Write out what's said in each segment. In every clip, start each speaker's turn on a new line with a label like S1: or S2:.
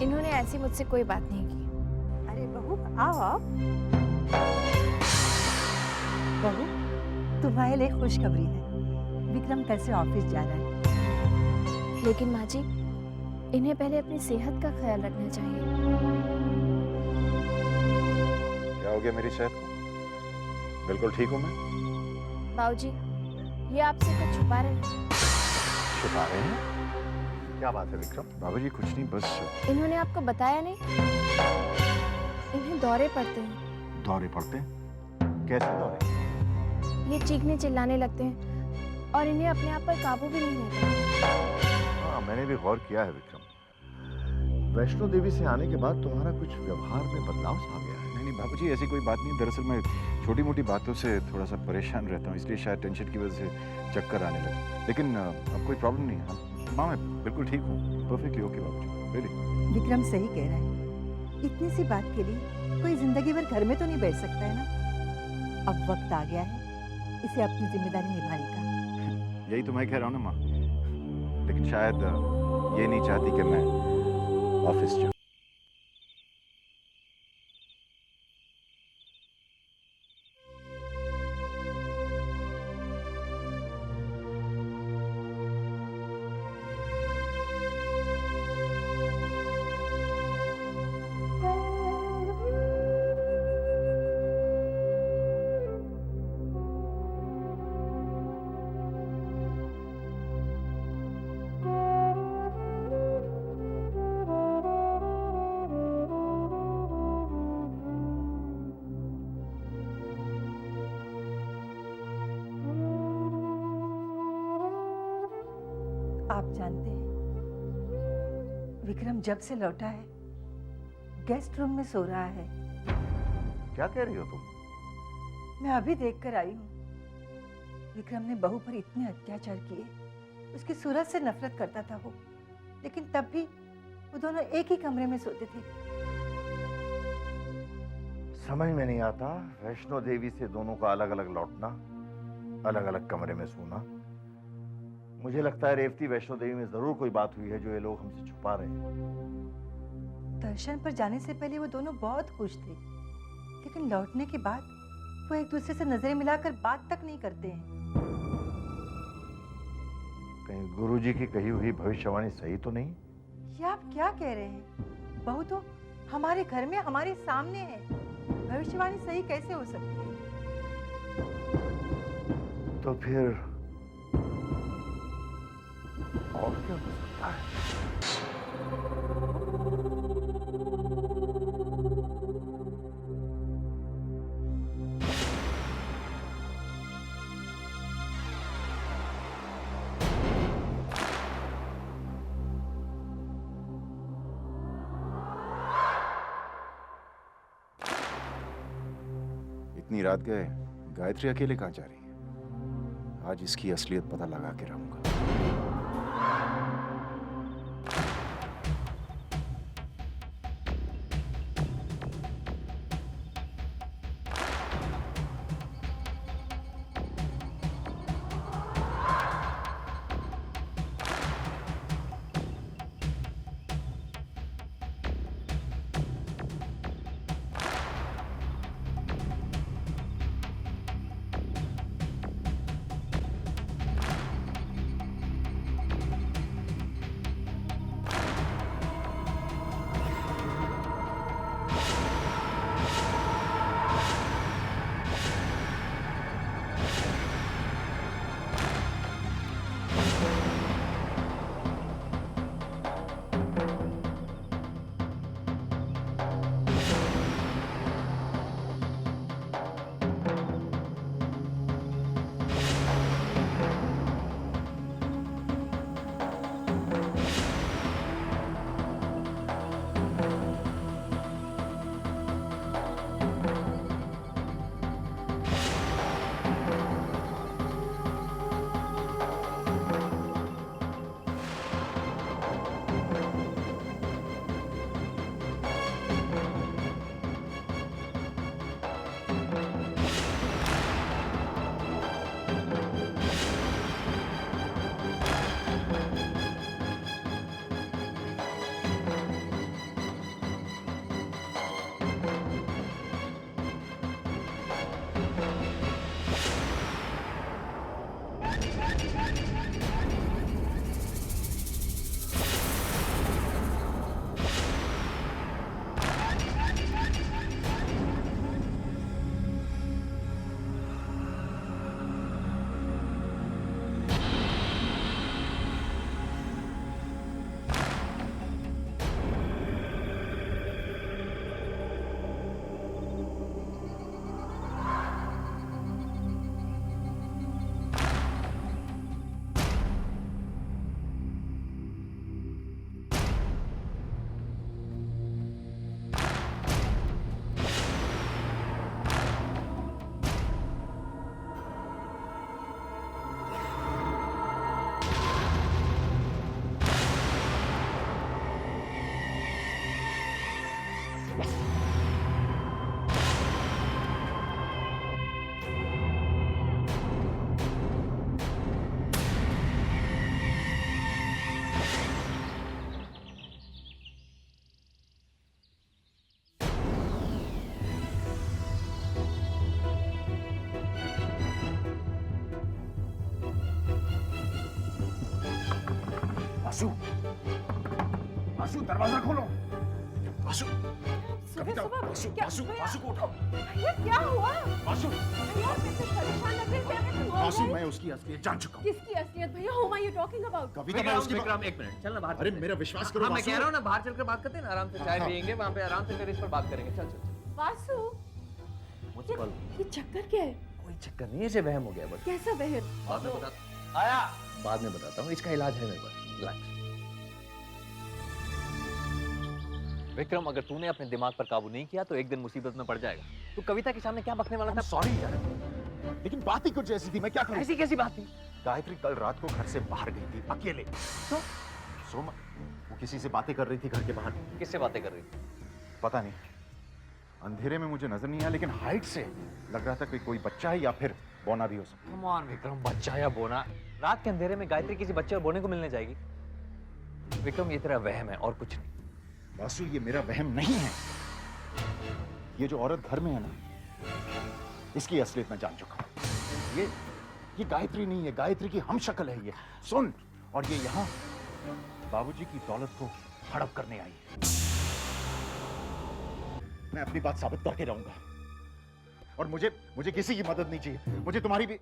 S1: इन्होंने ऐसी मुझसे कोई बात नहीं की।
S2: अरे बहू, आओ आओ। बहू, तुम्हारे लिए खुशखबरी है। विक्रम कल से ऑफिस जा रहा है।
S1: लेकिन माँ जी, इन्हें पहले अपनी सेहत का ख्याल रखना चाहिए।
S3: क्या हो गया मेरी सेहत को? बिल्कुल ठीक हूँ मैं।
S1: बाबूजी, ये आपसे कुछ छुपा रहे हैं।
S3: छुपा रहे हैं? क्या बात है विक्रम? बाबूजी कुछ नहीं, बस।
S1: इन्होंने आपको बताया नहीं? इन्हें दौरे पड़ते हैं।
S3: दौरे पड़ते हैं? कैसे दौरे?
S1: ये चीखने चिल्लाने लगते हैं और इन्हें अपने आप पर काबू भी नहीं रहता।
S3: हाँ, मैंने भी गौर किया है विक्रम। वैष्णो देवी से आने के बाद तुम्हारा कुछ व्यवहार में बदलाव सा आ गया है। नहीं बाबूजी, ऐसी कोई बात नहीं। दरअसल मैं छोटी मोटी बातों से थोड़ा सा परेशान रहता हूँ, इसलिए शायद टेंशन की वजह से चक्कर आने लगे। लेकिन अब कोई प्रॉब्लम नहीं है। माँ, मैं बिल्कुल ठीक हूँ, परफेक्टली ओके बाबूजी, रियली।
S2: विक्रम सही कह रहा है। इतनी सी बात के लिए कोई जिंदगी भर घर में तो नहीं बैठ सकता है ना। अब वक्त आ गया है इसे अपनी जिम्मेदारी निभाने का।
S3: यही तो मैं कह रहा हूँ ना माँ, लेकिन शायद ये नहीं चाहती कि मैं ऑफिस जाऊँ।
S2: आप जानते हैं, विक्रम जब से लौटा है गेस्ट रूम में सो रहा है।
S3: क्या कह रही हो तुम?
S2: मैं अभी देखकर आई हूँ। विक्रम ने बहू पर इतने अत्याचार किए, उसकी सूरत से नफरत करता था वो, लेकिन तब भी वो दोनों एक ही कमरे में सोते थे।
S4: समझ में नहीं आता, वैष्णो देवी से दोनों का अलग अलग लौटना, अलग अलग कमरे में सोना। मुझे लगता है रेवती, वैष्णो देवी में जरूर कोई बात हुई है जो ये लोग हमसे छुपा रहे हैं।
S2: दर्शन पर जाने से पहले वो दोनों बहुत खुश थे, लेकिन लौटने के बाद वो एक दूसरे से नजरें मिलाकर बात तक नहीं करते हैं।
S4: कहीं गुरुजी की कही हुई भविष्यवाणी सही तो नहीं?
S2: ये आप क्या कह रहे हैं? बहू तो हमारे घर में हमारे सामने है, भविष्यवाणी सही कैसे हो सकती है?
S4: तो फिर और क्या हो सकता है?
S3: इतनी रात गए, गायत्री अकेले कहाँ जा रही है? आज इसकी असलियत पता लगा के रहूंगा। वासु, वासु दरवाजा खोलो। वासु, कविता, वासु, वासु, वासु को उठाओ।
S1: भैया क्या हुआ?
S3: वासु,
S1: भैया कैसे परेशान लग रहे हैं?
S3: वासु, मैं उसकी असलियत जान चुका हूँ।
S1: किसकी असलियत भैया? Whom are you talking about?
S3: कविता, मैं उसकी
S5: विक्रम एक मिनट, चल ना बाहर
S3: अरे
S5: चलते हैं।
S3: मेरा विश्वास करो
S5: हाँ मैं
S3: वासु।
S5: कह रहा हूँ ना, बाहर चलकर बात करते हैं ना, आराम से चाय
S3: हाँ।
S5: पियेंगे, वहाँ पे आराम से फिर इस पर बात करेंगे। चल चल चल।
S1: वासु,
S5: मुझसे बोल।
S1: ये चक्कर क्या है?
S5: कोई चक्कर नहीं है, इसे वहम हो गया बस।
S1: कैसा बहन?
S5: बाद में बता। आया। बाद में बताता हूँ, इसका इलाज है मेरे पास। रिलैक्स। विक्रम, अगर तूने अपने दिमाग पर काबू नहीं किया तो एक दिन मुसीबत में पड़ जाएगा। तू कविता के सामने क्या बकने वाला था?
S3: सॉरी यार, लेकिन बात ही कुछ ऐसी थी, मैं क्या करूं?
S5: ऐसी कैसी बात थी?
S3: गायत्री कल रात को घर से बाहर गई थी अकेले।
S5: तो
S3: सोमा, वो किसी से बातें कर रही थी घर के बाहर।
S5: किससे बातें कर रही थी?
S3: पता नहीं, अंधेरे में मुझे नजर नहीं आया, लेकिन हाइट से लग रहा था कि कोई बच्चा है या फिर बोना भी हो सकता है।
S5: कम ऑन विक्रम, बच्चा या बोना? रात के अंधेरे में गायत्री किसी बच्चे और बोने को मिलने जाएगी? विक्रम, ये तेरा वहम है और कुछ नहीं।
S3: वासु, ये मेरा वहम नहीं है। ये जो औरत घर में है ना, इसकी असलियत मैं जान चुका हूं। ये गायत्री नहीं है, गायत्री की हम शक्ल है ये। सुन, और ये यहाँ बाबूजी की दौलत को हड़प करने आई है। मैं अपनी बात साबित करके रहूंगा, और मुझे किसी की मदद नहीं चाहिए, मुझे तुम्हारी भी।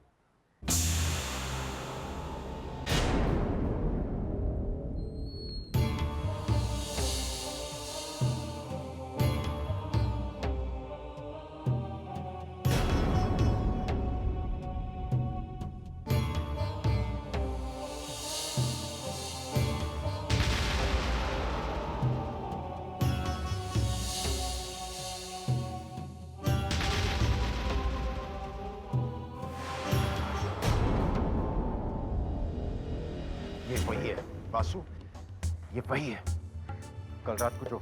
S3: ये वही है वासु, ये वही है कल रात को जो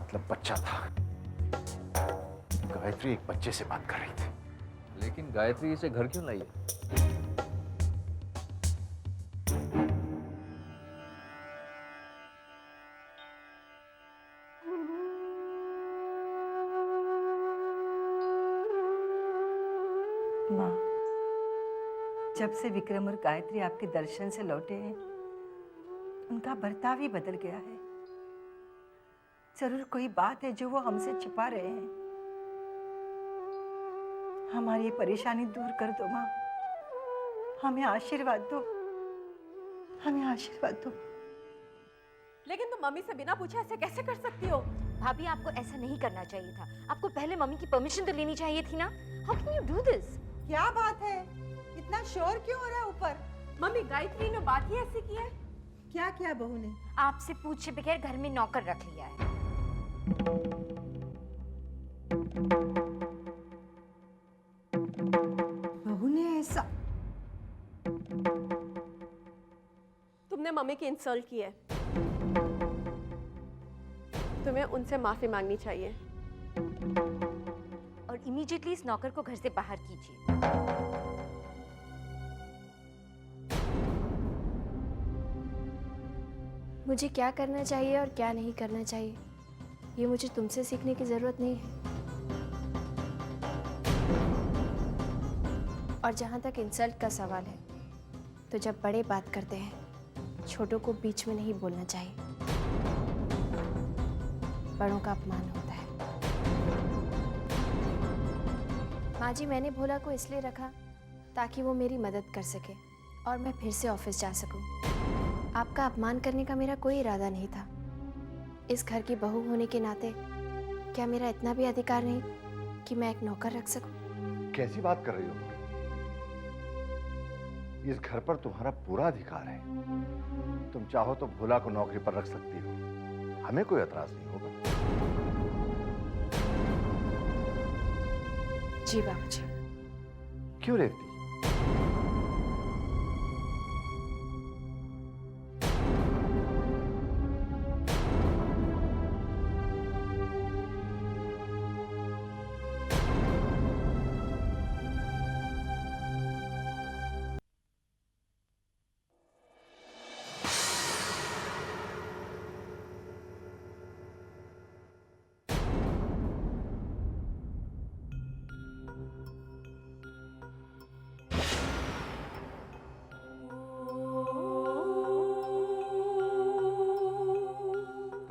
S3: मतलब बच्चा था। गायत्री एक बच्चे से बात कर रही थी।
S5: लेकिन गायत्री इसे घर क्यों लाई है?
S2: माँ, जब से विक्रम और गायत्री आपके दर्शन से लौटे हैं, उनका बर्ताव ही बदल गया है। जरूर कोई बात है जो वो हमसे छिपा रहे हैं। हमारी ये परेशानी दूर कर दो माँ, हमें आशीर्वाद दो, हमें आशीर्वाद दो।
S1: लेकिन तुम मम्मी से बिना पूछे ऐसे कैसे कर सकती हो?
S6: भाभी, आपको ऐसा नहीं करना चाहिए था। आपको पहले मम्मी की परमिशन तो लेनी चाहिए थी ना। How can you do this?
S2: क्या बात है, इतना शोर क्यों हो रहा है ऊपर?
S1: मम्मी, गायत्री ने बात ही ऐसी की है।
S2: क्या क्या बहू ने?
S6: आपसे पूछे बगैर घर में नौकर रख लिया है।
S2: बहू ने ऐसा?
S1: तुमने मम्मी की इंसल्ट की है, तुम्हें उनसे माफी मांगनी चाहिए।
S6: और इमीडिएटली इस नौकर को घर से बाहर कीजिए।
S1: मुझे क्या करना चाहिए और क्या नहीं करना चाहिए, ये मुझे तुमसे सीखने की जरूरत नहीं है। और जहाँ तक इंसल्ट का सवाल है, तो जब बड़े बात करते हैं, छोटों को बीच में नहीं बोलना चाहिए। बड़ों का अपमान होता है। माँ जी, मैंने भोला को इसलिए रखा ताकि वो मेरी मदद कर सके और मैं फिर से ऑफिस जा सकूं। आपका अपमान करने का मेरा कोई इरादा नहीं था। इस घर की बहू होने के नाते क्या मेरा इतना भी अधिकार नहीं कि मैं एक नौकर रख सकूं?
S4: कैसी बात कर रही हो? इस घर पर तुम्हारा पूरा अधिकार है। तुम चाहो तो भोला को नौकरी पर रख सकती हो, हमें कोई एतराज नहीं होगा।
S1: जी बाबूजी।
S4: क्यों रेवती?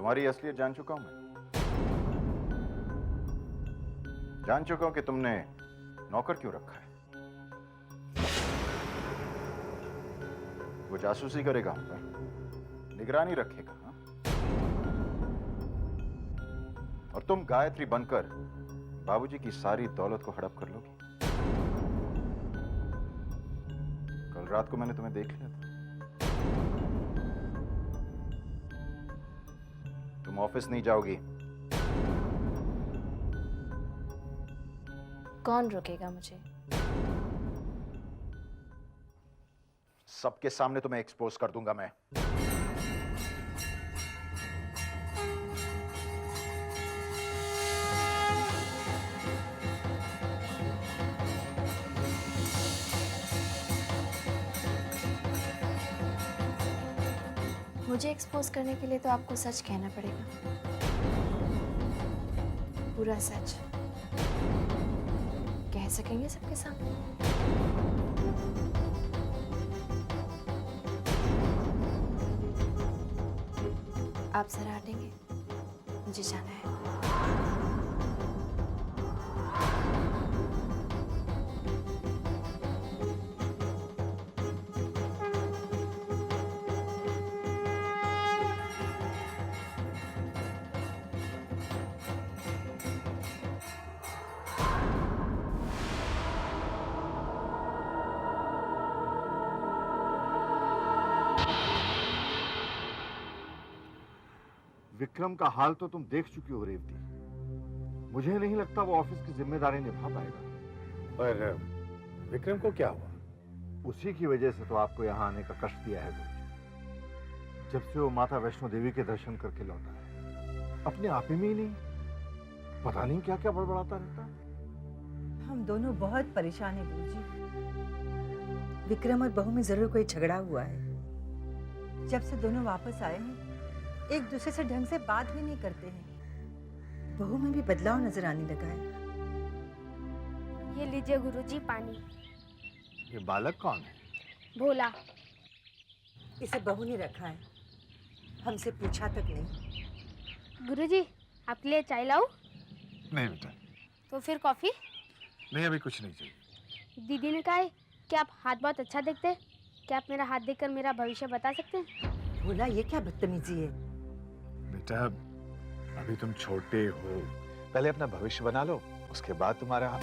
S3: तुम्हारी असलियत जान चुका हूं मैं। जान चुका हूं कि तुमने नौकर क्यों रखा है। वो जासूसी करेगा हम पर, निगरानी रखेगा, हाँ? और तुम गायत्री बनकर बाबूजी की सारी दौलत को हड़प कर लोगी। कल रात को मैंने तुम्हें देख लिया था। तुम ऑफिस नहीं जाओगी।
S1: कौन रोकेगा मुझे?
S3: सबके सामने तुम्हें एक्सपोज कर दूंगा मैं।
S1: मुझे एक्सपोज करने के लिए तो आपको सच कहना पड़ेगा, पूरा सच। कह सकेंगे सबके सामने? आप जरा हटेंगे, मुझे जाना है।
S4: विक्रम का हाल तो तुम देख चुकी हो रेवती। मुझे नहीं लगता वो ऑफिस की जिम्मेदारी निभा पाएगा।
S3: पर विक्रम को क्या हुआ?
S4: उसी की वजह से तो आपको यहाँ आने का कष्ट दिया है गुरुजी। जब से वो माता वैष्णो देवी के दर्शन करके लौटा है, अपने आप ही में ही नहीं, पता नहीं क्या क्या बड़बड़ाता रहता है।
S2: हम दोनों बहुत परेशान हैं गुरुजी। विक्रम और बहू में जरूर कोई झगड़ा हुआ है। जब से दोनों वापस आए हैं, एक दूसरे से ढंग से बात भी नहीं करते हैं। बहू में भी बदलाव नजर आने लगा है।
S7: ये लीजिए गुरुजी पानी।
S3: ये बालक कौन है?
S7: भोला।
S2: इसे बहू ने रखा है, हमसे पूछा तक नहीं।
S7: गुरुजी आपके लिए चाय लाऊं?
S3: नहीं बेटा,
S7: तो फिर कॉफी?
S3: नहीं अभी कुछ नहीं चाहिए।
S7: दीदी ने कहा है कि आप हाथ बहुत अच्छा देखते हैं। क्या आप मेरा हाथ देखकर मेरा भविष्य बता सकते हैं?
S2: भोला, ये क्या बदतमीजी है?
S3: बेटा अभी तुम छोटे हो, पहले अपना भविष्य बना लो, उसके बाद तुम्हारा।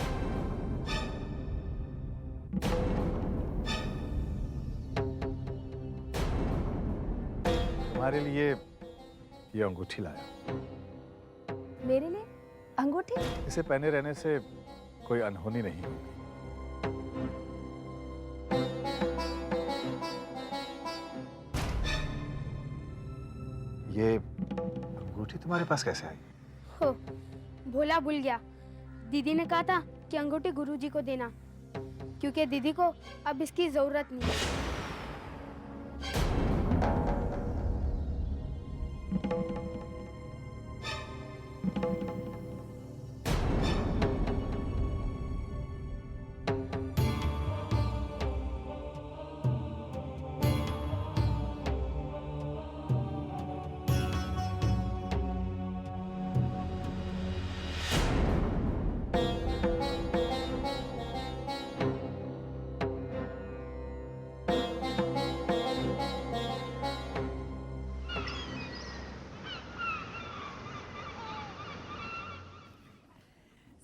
S3: तुम्हारे लिए ये अंगूठी लाया।
S1: मेरे लिए अंगूठी?
S3: इसे पहने रहने से कोई अनहोनी नहीं होगी। ये अंगूठी तुम्हारे पास कैसे आई?
S7: हो, भोला भूल गया। दीदी ने कहा था कि अंगूठी गुरुजी को देना, क्योंकि दीदी को अब इसकी जरूरत नहीं है।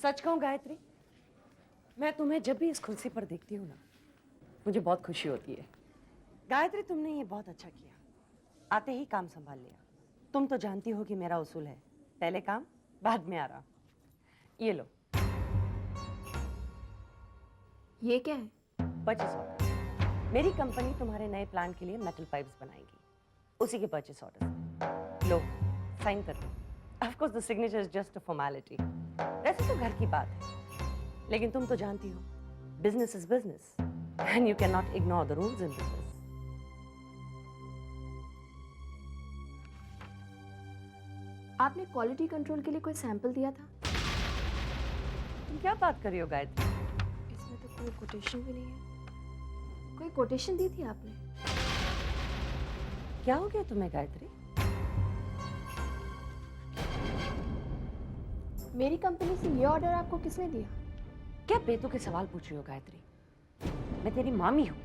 S8: सच कहूं गायत्री, मैं तुम्हें जब भी इस कुर्सी पर देखती हूँ ना, मुझे बहुत खुशी होती है। गायत्री, तुमने ये बहुत अच्छा किया, आते ही काम संभाल लिया। तुम तो जानती हो कि मेरा उसूल है, पहले काम बाद में आराम। ये लो।
S1: ये क्या है?
S8: Purchase order. मेरी कंपनी तुम्हारे नए प्लांट के लिए मेटल पाइप्स बनाएगी, उसी के परचेस ऑर्डर। लो, साइन कर दो। Of course the signature is just a formality. वैसे तो घर की बात है, लेकिन तुम तो जानती हो, business is business and you can not ignore the rules in business.
S1: आपने क्वालिटी कंट्रोल के लिए कोई सैंपल दिया था?
S8: तुम क्या बात कर रही हो गायत्री?
S1: इसमें तो कोई कोटेशन भी नहीं है। कोई कोटेशन दी थी आपने?
S8: क्या हो गया तुम्हें गायत्री?
S1: मेरी कंपनी से ये ऑर्डर आपको किसने दिया?
S8: क्या बेतुके के सवाल पूछ रही हो गायत्री? मैं तेरी मामी हूँ।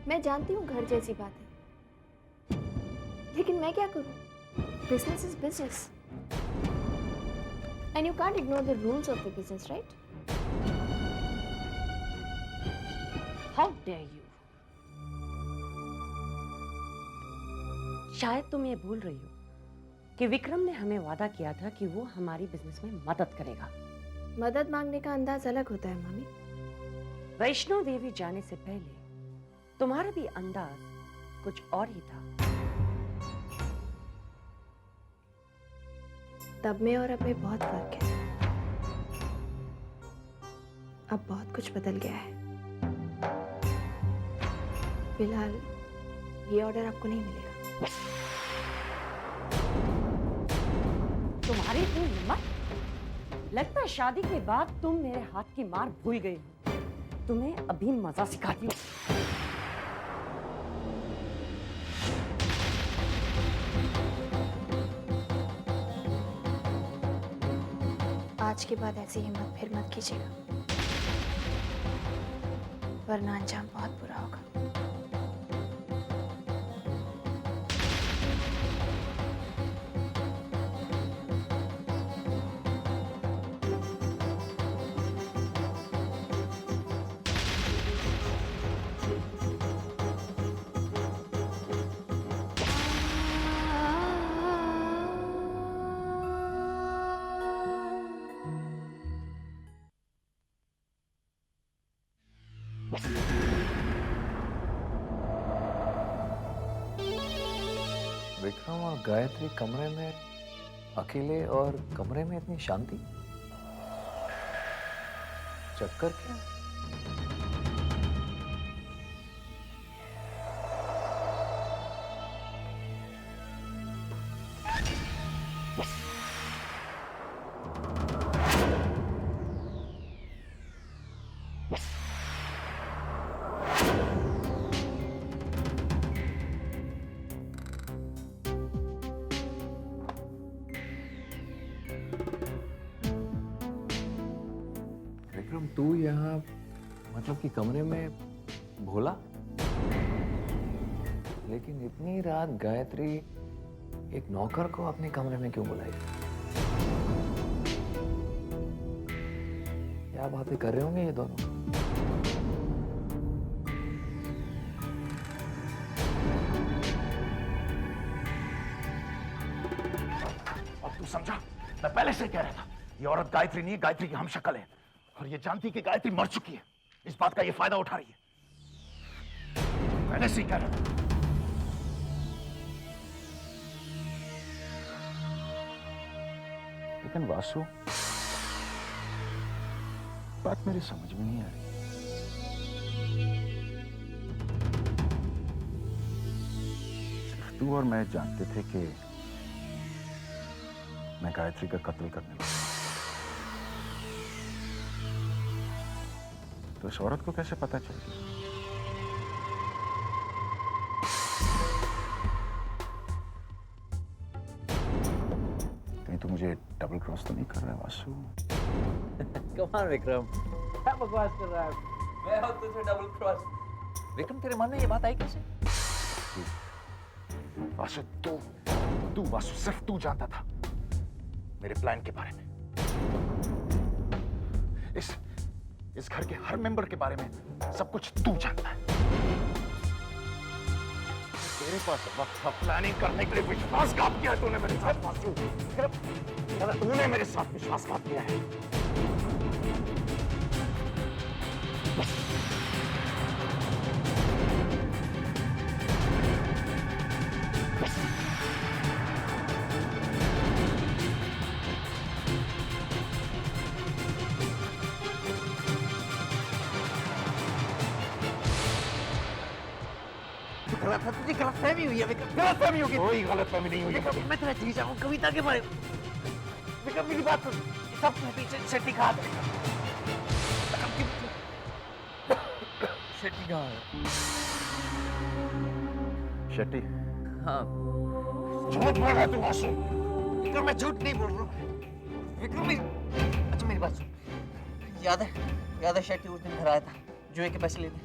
S1: मैं जानती हूँ घर जैसी बात है, लेकिन मैं क्या करूँ? Business is business and you can't ignore the rules of the business, right?
S8: How dare you. शायद तुम ये भूल रही हो कि विक्रम ने हमें वादा किया था कि वो हमारी बिजनेस में मदद करेगा।
S1: मदद मांगने का अंदाज अलग होता है मामी।
S8: वैष्णो देवी जाने से पहले तुम्हारा भी अंदाज कुछ और ही था।
S1: तब में और अब में बहुत फर्क है। अब बहुत कुछ बदल गया है। फिलहाल ये ऑर्डर आपको नहीं मिलेगा।
S8: तुम्हारी इतनी हिम्मत? लगता है शादी के बाद तुम मेरे हाथ की मार भूल गई हो। तुम्हें अभी मजा सिखाती हूँ।
S1: आज के बाद ऐसी हिम्मत फिर मत कीजिएगा, वरना अंजाम बहुत बुरा होगा।
S5: विक्रम और गायत्री कमरे में अकेले, और कमरे में इतनी शांति। चक्कर क्या? विक्रम, तू यहाँ मतलब कि कमरे में भोला, लेकिन इतनी रात गायत्री एक नौकर को अपने कमरे में क्यों बुलाई? क्या बातें कर रहे होंगे ये दोनों?
S4: अब तू समझा? मैं पहले से कह रहा था, ये औरत गायत्री नहीं है, गायत्री की हमशक्ल है, और ये जानती कि गायत्री मर चुकी है। इस बात का ये फायदा उठा रही है। पहले से ही कह रहा था। लेकिन वासु, बात मेरी समझ में नहीं आ रही। सिर्फ तू और मैं जानते थे कि मैं गायत्री का कत्ल करने वाला। तो इस औरत को कैसे पता चल गया? कहीं तो मुझे डबल क्रॉस तो नहीं कर रहा है वासु?
S5: कम ऑन विक्रम, क्या बकवास कर रहा है? मैं हूं तुझे डबल क्रॉस। विक्रम, तेरे मन में ये बात आई कैसे?
S4: वासु, तू वासु, सिर्फ तू जानता था मेरे प्लान के बारे में। इस घर के हर मेंबर के बारे में सब कुछ तू जानता है। तेरे पास वक्त था प्लानिंग करने के लिए। विश्वासघात किया तूने मेरे साथ वासु। तूने मेरे साथ विश्वासघात किया है।
S5: तुझे गलतफहमी हुई है विक्रम।
S4: गलतफहमी होगी? कोई गलतफहमी नहीं हुई।
S5: मैं तेरा जीजा हूँ, कविता के बारे में। विक्रम, मेरी बात सुन, सब तुम्हें पीछे शेट्टी कहा था। शेट्टी कहाँ है?
S4: शेट्टी?
S5: हाँ।
S4: झूठ बोल रहा है तू वासु।
S5: विक्रम, मैं झूठ नहीं बोल रहा हूँ। विक्रम, अच्छा मेरी बात सुन, याद है शेट्टी उस दिन घर आया था जुए के पैसे लेने,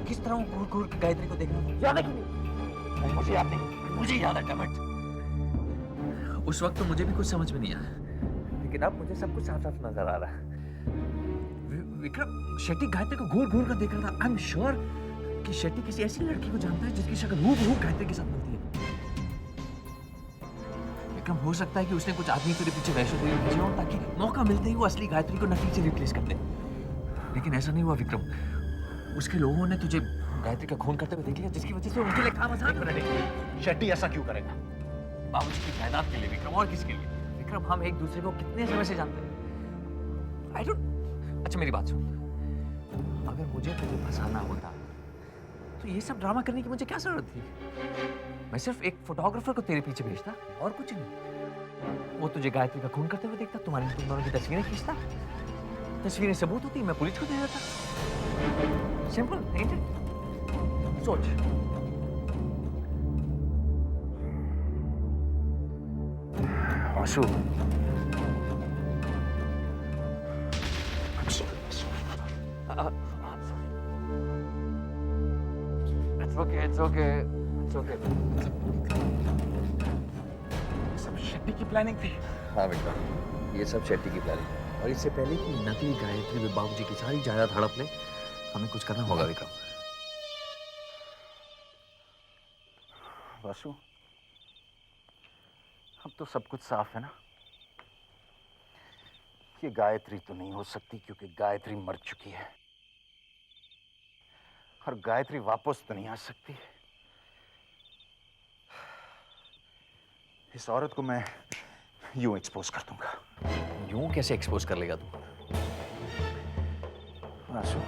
S5: किस तरह वो घूर घूर के गायत्री को देखना था, याद है कि नहीं? मुझे याद नहीं, मुझे याद है डैम। उस वक्त तो मुझे भी कुछ समझ में नहीं आया, लेकिन अब मुझे सब कुछ साफ साफ नजर आ रहा है। विक्रम शेट्टी गायत्री को घूर घूर कर देख रहा था। आई एम श्योर कि शेट्टी किसी ऐसी लड़की को जानता है जिसकी शक्ल हूबहू गायत्री के साथ मिलती है। विक्रम हो सकता है कि उसने कुछ आदमी तेरे पीछे वैश्नो देवी भेजे हों ताकि मौका मिलते ही वो असली गायत्री को नकली से रिप्लेस कर दे, लेकिन ऐसा नहीं हुआ विक्रम। उसके लोगों ने तुझे गायत्री का खून करते हुए देख लिया, जिसकी वजह से उनके लिए काम आसान हो रहा।
S3: शेट्टी ऐसा क्यों करेगा?
S5: बाबूजी की जायदाद के लिए विक्रम, और किसके लिए? विक्रम हम एक दूसरे को कितने समय से जानते हैं। I don't. अच्छा मेरी बात सुन, अगर मुझे तुझे फंसाना होता तो ये सब ड्रामा करने की मुझे क्या जरूरत थी? मैं सिर्फ एक फोटोग्राफर को तेरे पीछे भेजता और कुछ नहीं। वो तुझे गायत्री का खून करते हुए देखता, तुम दोनों की तस्वीरें खींचता, तस्वीरें सबूत होती, मैं पुलिस को दे देता। सिंपल नहीं थे? सोच। आंसू, It's okay.
S3: सब शेट्टी की प्लानिंग थी।
S5: हाँ विक्रम, ये सब शेट्टी की प्लानिंग, और इससे पहले कि नकली गायत्री में बाबूजी की सारी जायदाद हड़प ले, हमें कुछ करना होगा विक्रम।
S4: वासु, अब तो सब कुछ साफ है ना? ये गायत्री तो नहीं हो सकती क्योंकि गायत्री मर चुकी है, और गायत्री वापस तो नहीं आ सकती। इस औरत को मैं यूं एक्सपोज कर दूंगा।
S5: यूं कैसे एक्सपोज कर लेगा तू?
S4: वासु,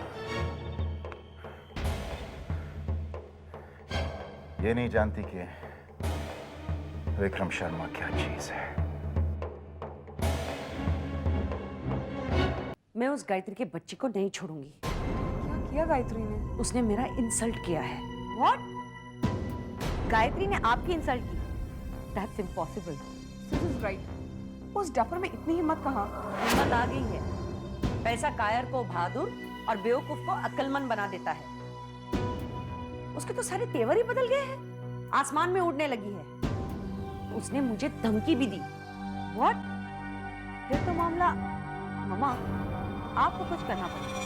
S4: ये नहीं जानती कि विक्रम शर्मा क्या चीज है।
S8: मैं उस गायत्री के बच्चे को नहीं छोड़ूंगी।
S9: क्या किया गायत्री ने?
S8: उसने मेरा इंसल्ट किया है।
S6: What? गायत्री ने आपकी इंसल्ट की? That's impossible.
S9: Sis is right. उस डफर में इतनी हिम्मत कहाँ?
S8: हिम्मत आ गई है। पैसा कायर को बहादुर और बेवकूफ को अक्लमंद बना देता है। उसके तो सारे तेवर ही बदल गए हैं। आसमान में उड़ने लगी है। उसने मुझे धमकी भी दी। What? फिर तो मामला, मम्मा, आपको कुछ करना पड़ेगा।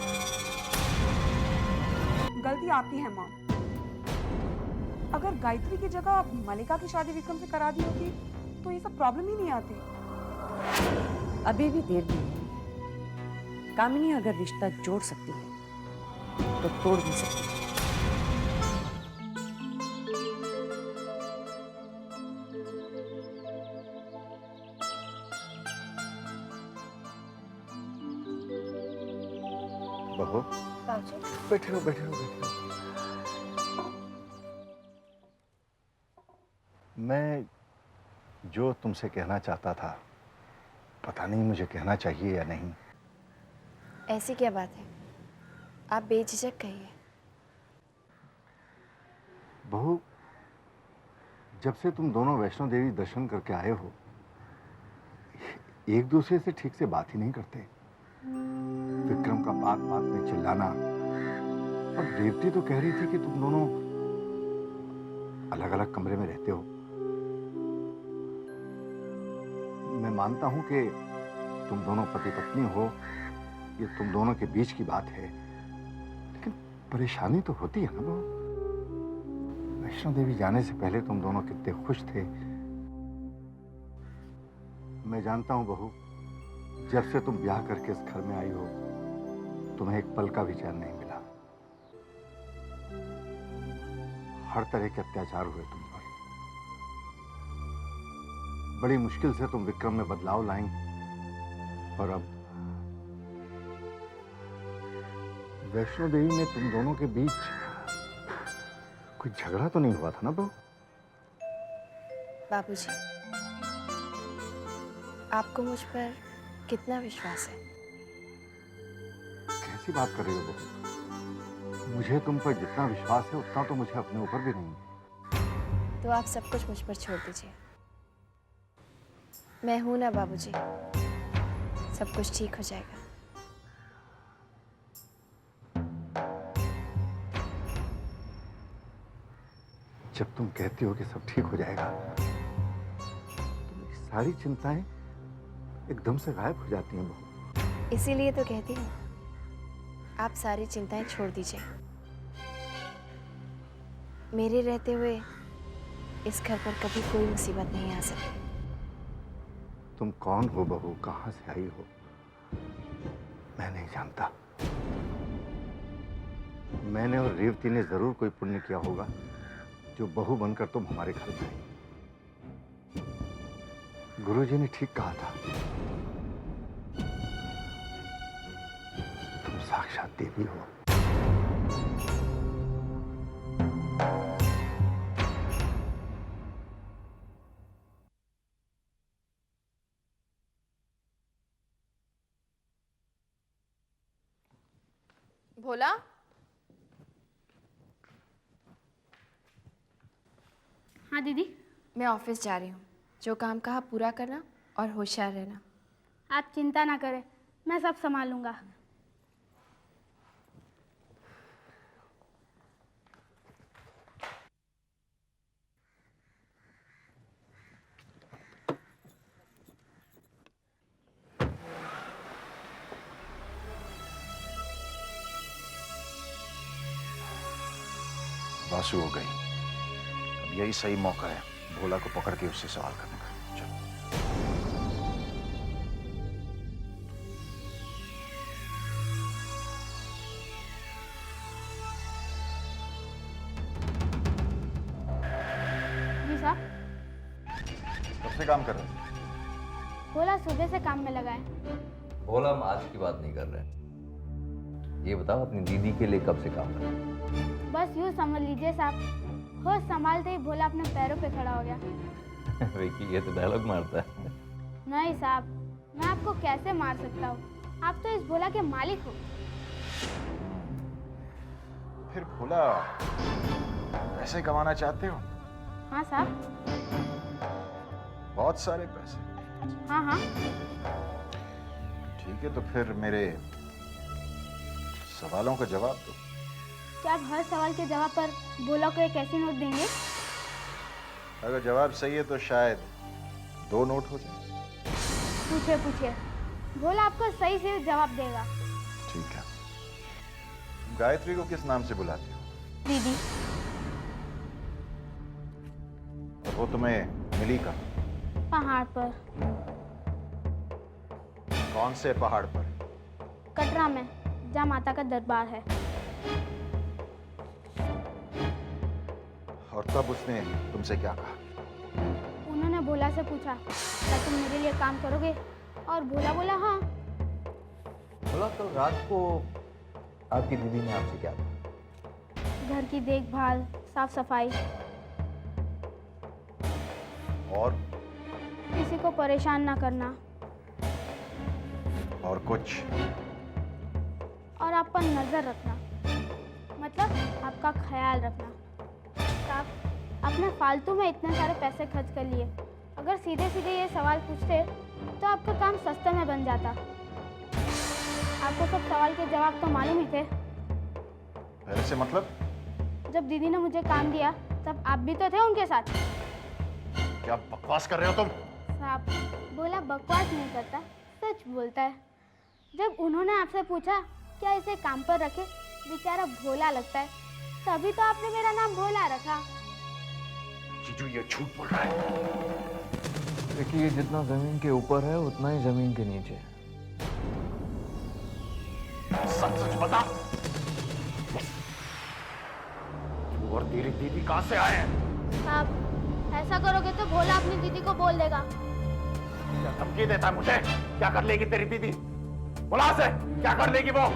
S9: गलती आपकी है माँ। अगर गायत्री की जगह मलिका की शादी विक्रम से करा दी होती तो ये सब प्रॉब्लम ही नहीं आती।
S8: अभी भी देर नहीं है। कामिनी अगर रिश्ता जोड़ सकती है तो तोड़ भी सकती है।
S4: बहू, बैठे रहो, बैठे रहो, बैठे रहो। मैं जो तुमसे कहना चाहता था, पता नहीं मुझे कहना चाहिए या नहीं।
S1: ऐसी क्या बात है? आप बेझिझक कहिए।
S4: बहू, जब से तुम दोनों वैष्णो देवी दर्शन करके आए हो, एक दूसरे से ठीक से बात ही नहीं करते। विक्रम का बात बात में चिल्लाना, और रेवती तो कह रही थी कि तुम दोनों अलग अलग कमरे में रहते हो। मैं मानता हूं कि तुम दोनों पति पत्नी हो, ये तुम दोनों के बीच की बात है, लेकिन परेशानी तो होती है ना बहू। वैष्णो देवी जाने से पहले तुम दोनों कितने खुश थे। मैं जानता हूं बहू, जब से तुम ब्याह करके इस घर में आई हो, तुम्हें एक पल का भी चैन नहीं मिला। हर तरह के अत्याचार हुए तुम पर। बड़ी मुश्किल से तुम विक्रम में बदलाव लाई, और अब वैष्णो देवी में तुम दोनों के बीच कोई झगड़ा तो नहीं हुआ था ना बहू?
S1: बाबूजी, आपको मुझ पर कितना विश्वास है?
S4: कैसी बात कर रही हो बहू? मुझे तुम पर जितना विश्वास है उतना तो मुझे अपने ऊपर भी नहीं है।
S1: तो आप सब कुछ मुझ पर छोड़ दीजिए। मैं हूं ना बाबूजी, सब कुछ ठीक हो जाएगा।
S4: जब तुम कहती हो कि सब ठीक हो जाएगा तो मेरी सारी चिंताएं एकदम से गायब हो जाती हैं बहू।
S1: इसीलिए तो कहती हूँ, आप सारी चिंताएं छोड़ दीजिए। मेरे रहते हुए इस घर पर कभी कोई मुसीबत नहीं आ सकती।
S4: तुम कौन हो बहू, कहां से आई हो, मैं नहीं जानता। मैंने और रेवती ने जरूर कोई पुण्य किया होगा जो बहू बनकर तुम हमारे घर में आई। गुरुजी ने ठीक कहा था, तुम साक्षात देवी हो।
S1: भोला,
S7: हाँ दीदी।
S1: मैं ऑफिस जा रही हूँ। जो काम कहा पूरा करना और होशियार रहना।
S7: आप चिंता ना करें, मैं सब संभालूंगा।
S3: बासु हो गई। अब यही सही मौका है भोला को पकड़ के उससे सवाल करने का। चलो।
S7: जी साहब।
S3: कब से काम कर रहे हैं?
S7: भोला सुबह से काम में लगा है।
S5: भोला, हम आज की बात नहीं कर रहे हैं। ये बताओ, अपनी दीदी के लिए कब से काम कर रहे हैं?
S7: बस यूँ समझ लीजिए साहब, होश संभालते ही भोला अपने पैरों पे खड़ा हो गया।
S5: विकी, ये तो डायलॉग मारता है।
S7: नहीं साहब, मैं आपको कैसे मार सकता हूँ? आप तो इस भोला के मालिक हो।
S3: फिर भोला पैसे कमाना चाहते हो?
S7: हाँ साहब।
S3: बहुत सारे पैसे?
S7: हाँ हाँ।
S3: ठीक है, तो फिर मेरे सवालों का जवाब दो।
S7: क्या आप हर सवाल के जवाब पर भोला को एक ऐसी नोट देंगे?
S3: अगर जवाब सही है तो शायद 2 नोट हो जाए।
S7: पूछिए पूछिए, भोला आपको सही से जवाब देगा।
S3: ठीक है। गायत्री को किस नाम से बुलाते हो?
S7: दीदी।
S3: और वो तुम्हें मिली कहाँ?
S7: पहाड़ पर।
S3: कौन से पहाड़ पर?
S7: कटरा में, जहाँ माता का दरबार है।
S3: और तब उसने तुमसे क्या कहा?
S7: उन्होंने भोला से पूछा, क्या तुम मेरे लिए काम करोगे? और भोला बोला हाँ।
S5: भोला, तो रात को आपकी दीदी ने आपसे क्या कहा?
S7: घर की देखभाल, साफ सफाई,
S3: और
S7: किसी को परेशान ना करना,
S3: और कुछ?
S7: और आप पर नजर रखना, मतलब आपका ख्याल रखना। आप अपने फालतू में इतने सारे पैसे खर्च कर लिए। अगर सीधे सीधे ये सवाल पूछते तो आपका काम सस्ते में बन जाता। आपको सब सवाल के जवाब तो मालूम ही थे।
S3: पहले से मतलब?
S7: जब दीदी ने मुझे काम दिया तब आप भी तो थे उनके साथ।
S3: क्या बकवास कर रहे हो तुम?
S7: साहब, भोला बकवास नहीं करता, सच बोलता है। जब उन्होंने आपसे पूछा क्या इसे काम पर रखे, बेचारा भोला लगता है, तभी तो आपने मेरा नाम भोला रखा।
S3: जीजू, ये झूठ बोल रहा है।
S5: देखिए, जितना जमीन के ऊपर है उतना ही जमीन के नीचे है।
S3: सच सच बता, तू और तेरी दीदी कहां से आए हैं?
S7: आप ऐसा करोगे तो भोला अपनी दीदी को बोल देगा।
S3: क्या धमकी देता है मुझे? क्या कर लेगी तेरी दीदी? बोला से, क्या कर लेगी वो?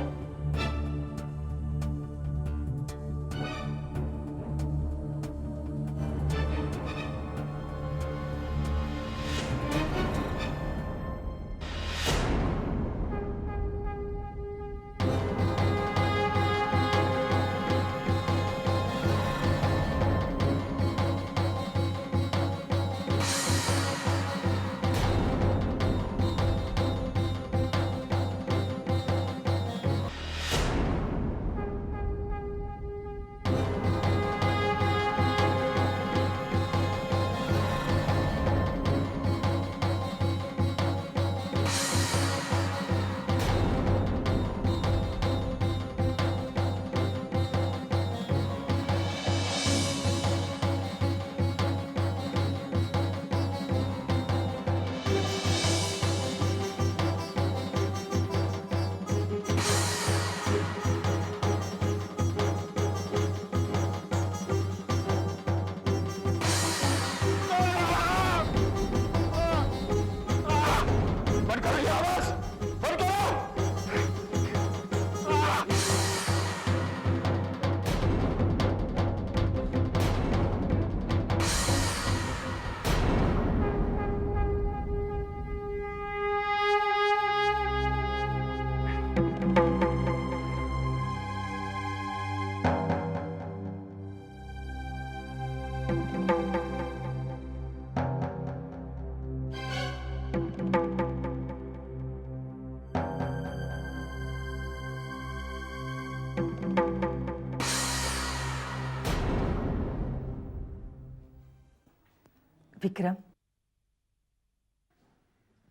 S2: विक्रम,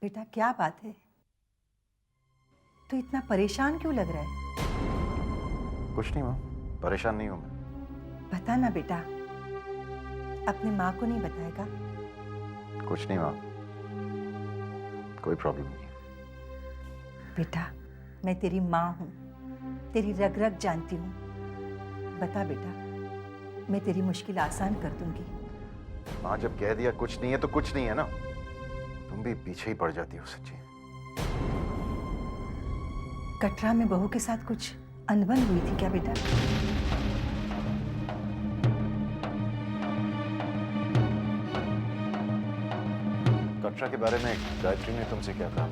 S2: बेटा क्या बात है? तू इतना परेशान क्यों लग रहा है?
S3: कुछ नहीं माँ, परेशान नहीं हूँ मैं।
S2: बता ना बेटा, अपनी माँ को नहीं बताएगा?
S3: कुछ नहीं माँ, कोई प्रॉब्लम नहीं है।
S2: बेटा, मैं तेरी माँ हूँ, तेरी रग रग जानती हूँ। बता बेटा, मैं तेरी मुश्किल आसान कर दूंगी।
S3: माँ जब कह दिया कुछ नहीं है तो कुछ नहीं है ना। तुम भी पीछे ही पड़ जाती हो सच्ची।
S2: कटरा में बहू के साथ कुछ अनबन हुई थी क्या बेटा?
S3: कटरा के बारे में गायत्री ने तुमसे क्या कहा?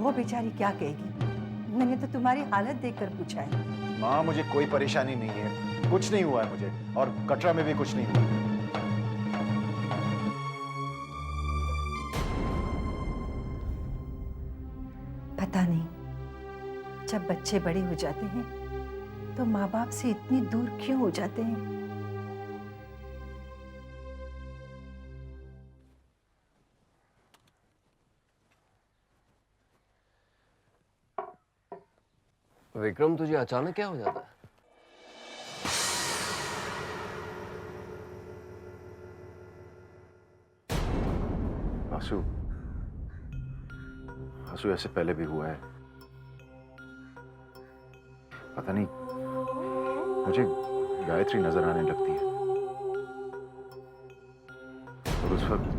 S2: वो बेचारी क्या कहेगी? मैंने तो तुम्हारी हालत देखकर पूछा है।
S3: माँ मुझे कोई परेशानी नहीं है, कुछ नहीं हुआ है मुझे, और कटरा में भी कुछ नहीं हुआ है।
S2: पता नहीं, जब बच्चे बड़े हो जाते हैं तो माँ बाप से इतनी दूर क्यों हो जाते हैं?
S10: विक्रम, तुझे अचानक क्या हो जाता है?
S3: आंसू, आंसू ऐसे पहले भी हुआ है। पता नहीं, मुझे गायत्री नजर आने लगती है और उस वक्त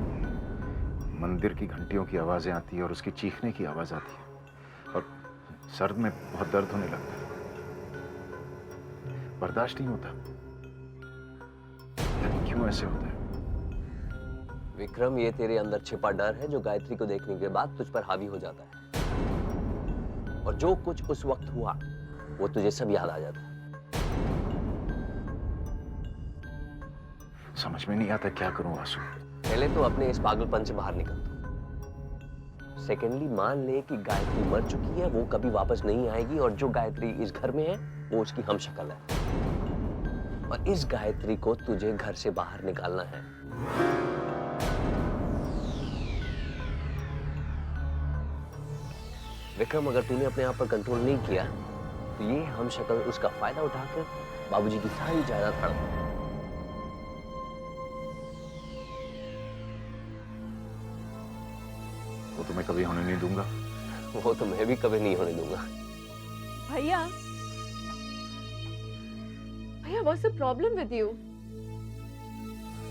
S3: मंदिर की घंटियों की आवाजें आती है और उसकी चीखने की आवाज आती है और सर में बहुत दर्द होने लगता है। बर्दाश्त नहीं होता। यानी क्यों ऐसे होता है?
S10: विक्रम, ये तेरे अंदर छिपा डर है जो गायत्री को देखने के बाद तुझ पर हावी हो जाता है, और जो कुछ उस वक्त हुआ वो तुझे सब याद आ जाता है।
S3: समझ में नहीं आता क्या करूं आंसू।
S10: पहले तो अपने इस पागलपन से बाहर निकल तू। सेकेंडली, मान ले कि गायत्री मर चुकी है, वो कभी वापस नहीं आएगी, और जो गायत्री इस घर में है वो उसकी हमशक्ल है, और इस गायत्री को तुझे घर से बाहर निकालना है। विक्रम, अगर तूने अपने आप पर कंट्रोल नहीं किया तो ये हमशक्ल उसका फायदा उठाकर बाबूजी की सारी जायदाद हड़प लेगी।
S3: वो तो मैं कभी होने नहीं दूंगा।
S10: वो तो मैं भी कभी नहीं होने दूंगा।
S11: भैया, भैया, what's the problem with you?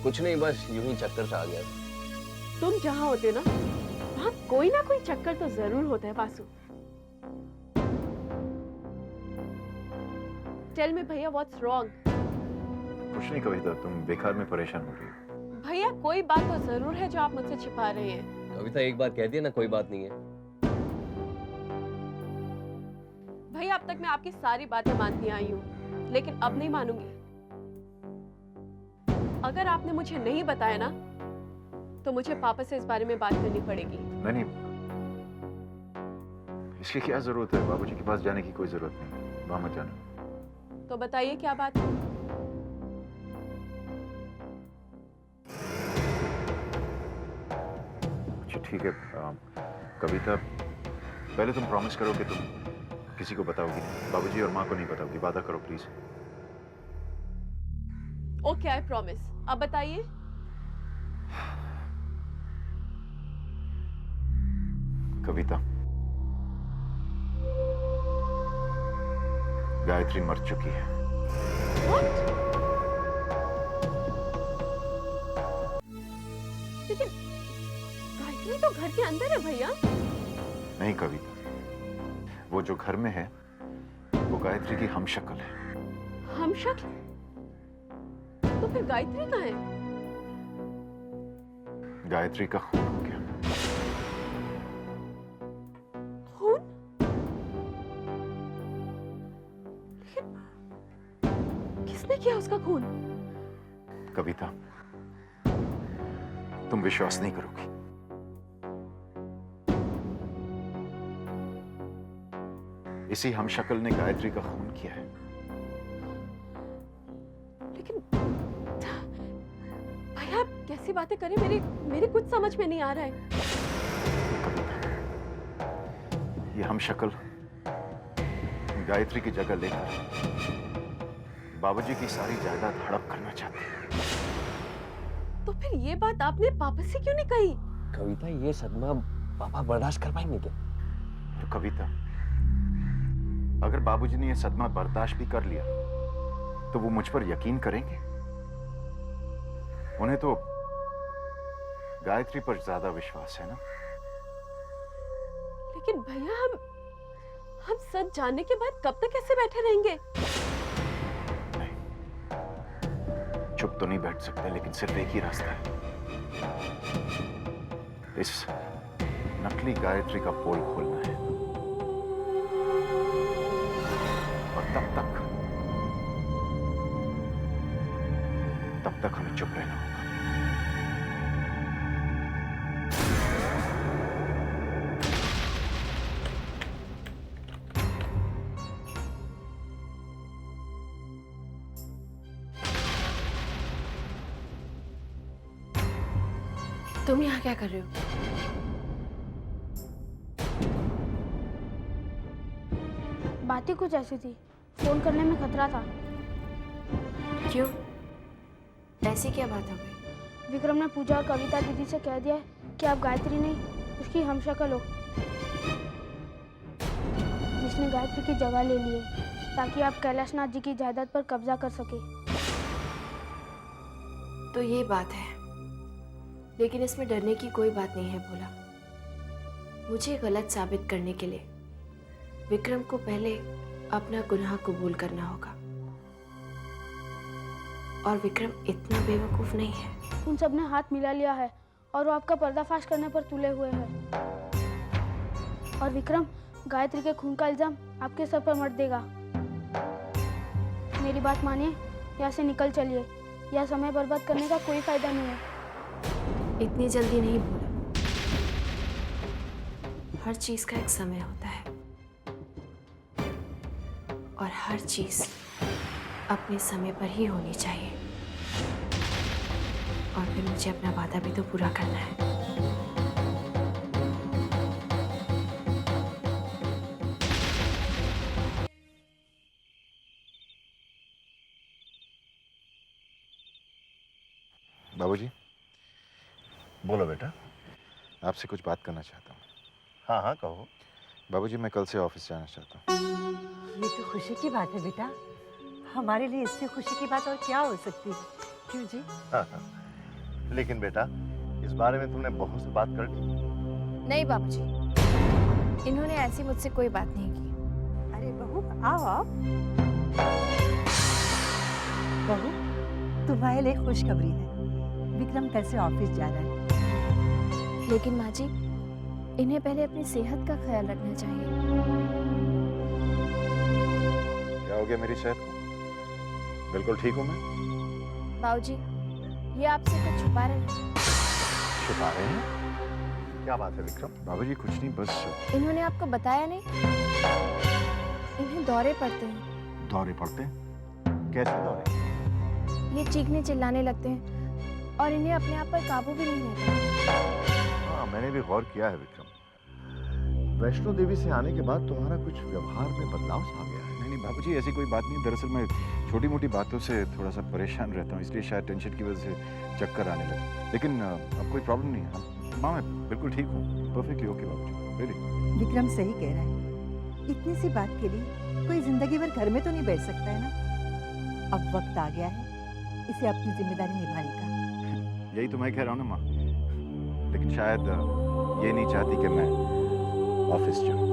S10: कुछ नहीं, बस यूं ही चक्कर सा आ गया था।
S11: तुम जहाँ होते हो ना, वहाँ कोई ना कोई चक्कर तो जरूर होता है वासु। टेल मी भैया, व्हाट्स रॉन्ग?
S3: कुछ नहीं कविता, तुम बेकार में परेशान हो रही हो।
S11: भैया, कोई बात तो जरूर है जो आप मुझसे छिपा रहे हैं।
S10: कविता, एक बार कह दिया ना, कोई बात नहीं है।
S11: भैया, अब तक मैं आपकी सारी बातें मानती आई हूँ, लेकिन अब नहीं मानूंगी। अगर आपने मुझे नहीं बताया ना, तो मुझे पापा से इस बारे में बात करनी पड़ेगी।
S3: नहीं, इसकी क्या जरूरत है? बाबूजी के पास जाने की कोई जरूरत नहीं, वहां मत जाना।
S11: तो बताइए क्या बात है?
S3: अच्छा ठीक है, कविता, पहले तुम प्रॉमिस करो कि तुम किसी को बताओगी, बाबूजी और माँ को नहीं बताओगी। वादा करो प्लीज।
S11: Okay, I promise. अब बताइए।
S3: कविता, गायत्री मर चुकी है।
S11: What? लेकिन गायत्री तो घर के अंदर है भैया।
S3: नहीं कविता, वो जो घर में है वो गायत्री की हमशक्ल है।
S11: हमशक्ल? तो फिर गायत्री कहाँ है?
S3: गायत्री का खून हो गया।
S11: खून? लेकिन किसने किया उसका खून?
S3: कविता, तुम विश्वास नहीं करोगी। इसी हमशक्ल ने गायत्री का खून किया है।
S11: लेकिन भैया, आप कैसी बातें करें, मेरे कुछ समझ में नहीं आ रहा है।
S3: ये हम शक्ल गायत्री की जगह लेकर बाबूजी की सारी जायदाद हड़प करना चाहते हैं।
S11: तो फिर ये बात आपने पापा से क्यों नहीं कही?
S10: कविता, ये सदमा पापा बर्दाश्त कर पाएंगे क्या?
S3: तो कविता, अगर बाबूजी ने ये सदमा बर्दाश्त भी कर लिया तो वो मुझ पर यकीन करेंगे? उन्हें तो गायत्री पर ज्यादा विश्वास है ना।
S11: लेकिन भैया, हम सच जानने के बाद कब तक ऐसे बैठे रहेंगे?
S3: नहीं, चुप तो नहीं बैठ सकते, लेकिन सिर्फ एक ही रास्ता है, इस नकली गायत्री का पोल खोलना है। और तब तक हमें चुप रहना होगा।
S1: तुम यहाँ क्या कर रहे हो?
S7: बात ही कुछ ऐसी थी, फोन करने में खतरा था।
S1: क्यों? ऐसी क्या बात हो गई?
S7: विक्रम ने पूजा और कविता दीदी से कह दिया है कि आप गायत्री नहीं, उसकी हमशक्ल हो, जिसने गायत्री की जगह ले ली है, ताकि आप कैलाशनाथ जी की जायदाद पर कब्जा कर सके।
S1: तो ये बात है, लेकिन इसमें डरने की कोई बात नहीं है भोला। मुझे गलत साबित करने के लिए विक्रम को पहले अपना गुनाह कबूल करना होगा, और विक्रम इतना बेवकूफ नहीं है।
S7: उन सब ने हाथ मिला लिया है और वो आपका पर्दाफाश करने पर तुले हुए हैं। और विक्रम गायत्री के खून का इल्जाम आपके सर पर मत देगा। मेरी बात मानिए, यहाँ से निकल चलिए, यह समय बर्बाद करने का कोई फायदा नहीं है।
S1: इतनी जल्दी नहीं भोला, हर चीज का एक समय होता है, और हर चीज अपने समय पर ही होनी चाहिए। और फिर मुझे अपना वादा भी तो पूरा करना है।
S3: बाबूजी,
S4: बोलो बेटा।
S3: आपसे कुछ बात करना चाहता हूँ।
S4: हाँ हाँ कहो।
S3: बाबूजी, मैं कल से ऑफिस जाना चाहता हूँ।
S2: ये तो खुशी की बात है बेटा, हमारे लिए इससे खुशी की बात और क्या हो सकती है, क्यों जी?
S4: हाँ हाँ, लेकिन बेटा इस बारे में तुमने बहू से बात कर ली?
S1: नहीं बाबूजी, इन्होंने ऐसी मुझसे कोई बात नहीं की।
S2: अरे बहू, आओ आओ। बहू, तुम्हारे लिए खुशखबरी है, विक्रम कल से ऑफिस जा रहा है।
S1: लेकिन माँ जी, इन्हें पहले अपनी सेहत का ख्याल रखना चाहिए।
S3: क्या हो गया मेरी सेहत को? बिल्कुल ठीक हूँ मैं।
S1: बाबूजी, ये आपसे कुछ छुपा रहे हैं।
S3: छुपा रहे हैं?
S4: क्या बात है विक्रम?
S3: बाबूजी कुछ नहीं, बस
S1: इन्होंने आपको बताया नहीं? इन्हें दौरे पड़ते हैं।
S3: दौरे पड़ते हैं? कैसे दौरे?
S1: ये चीखने चिल्लाने लगते हैं, और इन्हें अपने आप पर काबू भी नहीं रहता।
S3: हाँ, मैंने भी गौर किया है विक्रम। वैष्णो देवी से आने के बाद तुम्हारा कुछ व्यवहार में बदलाव सा गया है। नहीं बाबूजी, ऐसी कोई बात नहीं। दरअसल मैं छोटी मोटी बातों से थोड़ा सा परेशान रहता हूँ, इसलिए शायद टेंशन की वजह से चक्कर आने लगे। लेकिन अब कोई प्रॉब्लम नहीं है। माँ, मैं बिल्कुल ठीक हूँ, परफेक्टली ओके बाबूजी, रियली।
S2: विक्रम सही कह रहा है, इतनी सी बात के लिए कोई जिंदगी भर घर में तो नहीं बैठ सकता है ना। अब वक्त आ गया है इसे अपनी जिम्मेदारी निभाने का।
S3: यही तो मैं कह रहा हूँ ना माँ, लेकिन शायद ये नहीं चाहती कि मैं ऑफिस जाऊँ।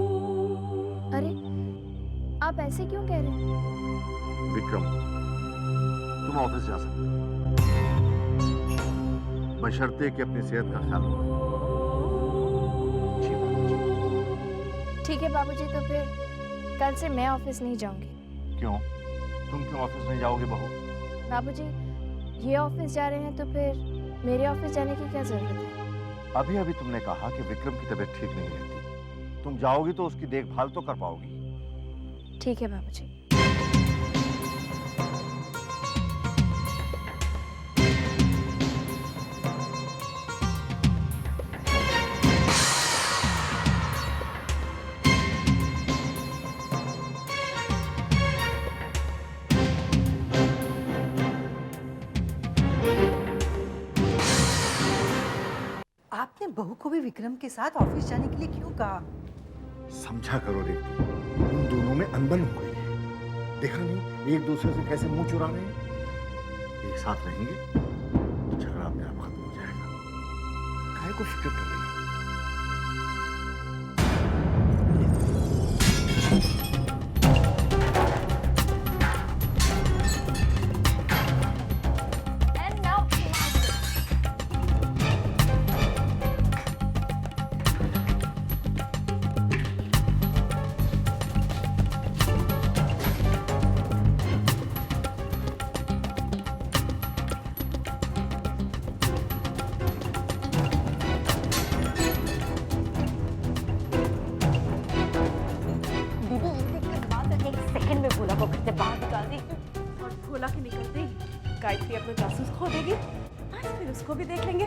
S1: अरे, आप ऐसे क्यों कह रहे हैं?
S4: विक्रम, तुम ऑफिस जा सकते हो, बशर्ते कि अपनी सेहत का ख्याल रखो।
S3: जी बाबूजी।
S1: ठीक है बाबूजी, तो फिर कल से मैं ऑफिस नहीं जाऊंगी।
S4: क्यों? तुम क्यों ऑफिस नहीं जाओगे बहू?
S1: बाबूजी, ये ऑफिस जा रहे हैं तो फिर मेरे ऑफिस जाने की क्या जरूरत है?
S4: अभी अभी तुमने कहा कि विक्रम की तबीयत ठीक नहीं रहती, तुम जाओगी तो उसकी देखभाल तो कर पाओगी।
S1: ठीक है बाबूजी।
S2: आपने बहू को भी विक्रम के साथ ऑफिस जाने के लिए क्यों कहा?
S4: समझा करो रेवती, उन दोनों में अनबन हो गई है। देखा नहीं एक दूसरे से कैसे मुंह चुरा रहे हैं। एक साथ रहेंगे तो झगड़ा अपने आप खत्म हो जाएगा। काहे को फिक्र कर रही है?
S6: And now दीदी इतने करवा कर एक सेकंड में भोला को घर से बाहर निकाल दी।
S11: और भोला के निकलते ही गायत्री अपना जासूस खो देगी, आज फिर उसको भी देख लेंगे।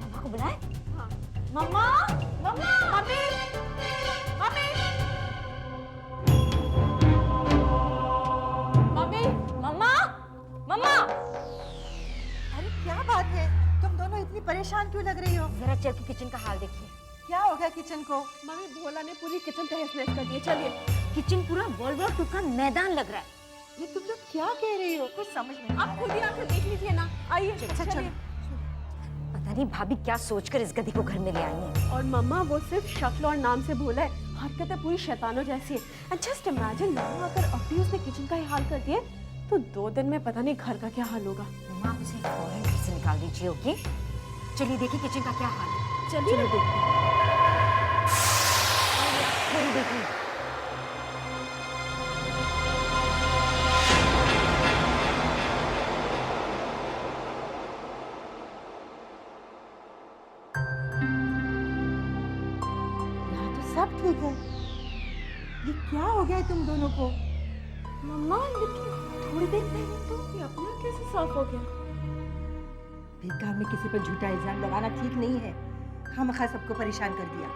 S6: मम्मा को बुलाए?
S11: हाँ।
S6: मम्मा, मम्मा, मम्मी, मम्मी,
S11: मम्मी,
S6: मम्मा, मम्मा।
S2: अरे क्या बात है, तुम दोनों इतनी परेशान क्यों लग रही हो?
S6: जरा चल के किचन का हाल देखिए।
S2: क्या हो गया किचन को?
S11: मम्मी भोला ने पूरी किचन तहस नहस कर दी है, चलिए।
S6: किचन पूरा वर्ल्ड वॉर 2 का मैदान लग रहा है।
S2: ये तुम लोग क्या कह रही हो? कुछ समझ नहीं आ
S11: आप खुद ही आकर देख लीजिए ना, आइए
S2: अच्छा,
S11: चलिए।
S6: पता नहीं भाभी क्या सोचकर इस गधी को घर में ले आई है।
S11: और मम्मा वो सिर्फ शक्ल और नाम से भोला है, हरकतें पूरी शैतानों जैसी है। एंड जस्ट इमेजिन मम्मा अगर अभी उसने किचन का ही हाल कर दिया तो 2 दिन में पता नहीं घर का क्या हाल होगा।
S6: मम्मा आप उसे फौरन घर से निकाल दीजिए, ओके? चलिए देखिए किचन का क्या हाल है।
S11: चलिए
S6: देखिए देखिए।
S2: यहाँ तो सब ठीक है। ये क्या हो गया है तुम दोनों को?
S11: मम्मा लेकिन थोड़ी देर पहले तो ये अपने आप कैसे साफ हो गया?
S2: बेकार में किसी पर झूठा इल्जाम लगाना ठीक नहीं है। खामखा सबको परेशान कर दिया।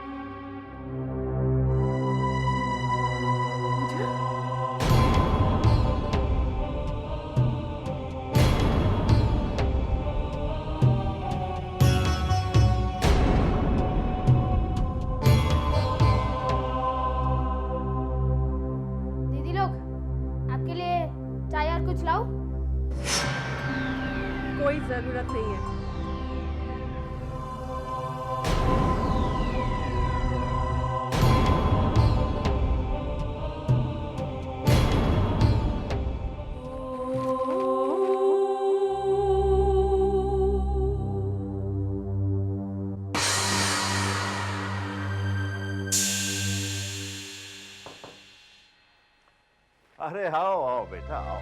S7: दीदी लोग, आपके लिए चाय और कुछ लाऊं?
S11: कोई जरूरत नहीं है।
S4: अरे आओ आओ बेटा आओ।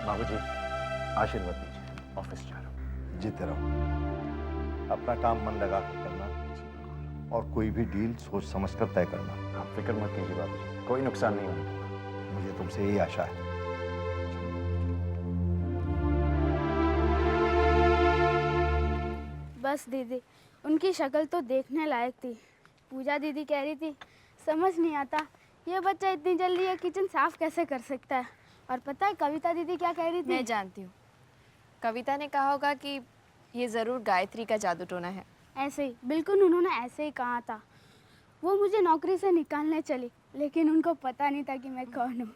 S3: बाबूजी आशीर्वाद दीजिए, ऑफिस जा रहा हूँ।
S4: जीते रहो, अपना काम मन लगा कर करना और कोई भी डील सोच समझ कर तय करना।
S3: आप फिक्र मत कीजिए बाबूजी, कोई नुकसान नहीं होगा।
S4: मुझे तुमसे यही आशा है।
S7: बस दीदी, उनकी शक्ल तो देखने लायक थी। पूजा दीदी कह रही थी समझ नहीं आता ये बच्चा इतनी जल्दी ये किचन साफ कैसे कर सकता है। और पता है कविता दीदी क्या कह रही थी?
S1: मैं जानती हूँ, कविता ने कहा होगा कि ये ज़रूर गायत्री का जादू टोना है।
S7: ऐसे ही, बिल्कुल उन्होंने ऐसे ही कहा था। वो मुझे नौकरी से निकालने चली, लेकिन उनको पता नहीं था कि मैं कौन हूँ।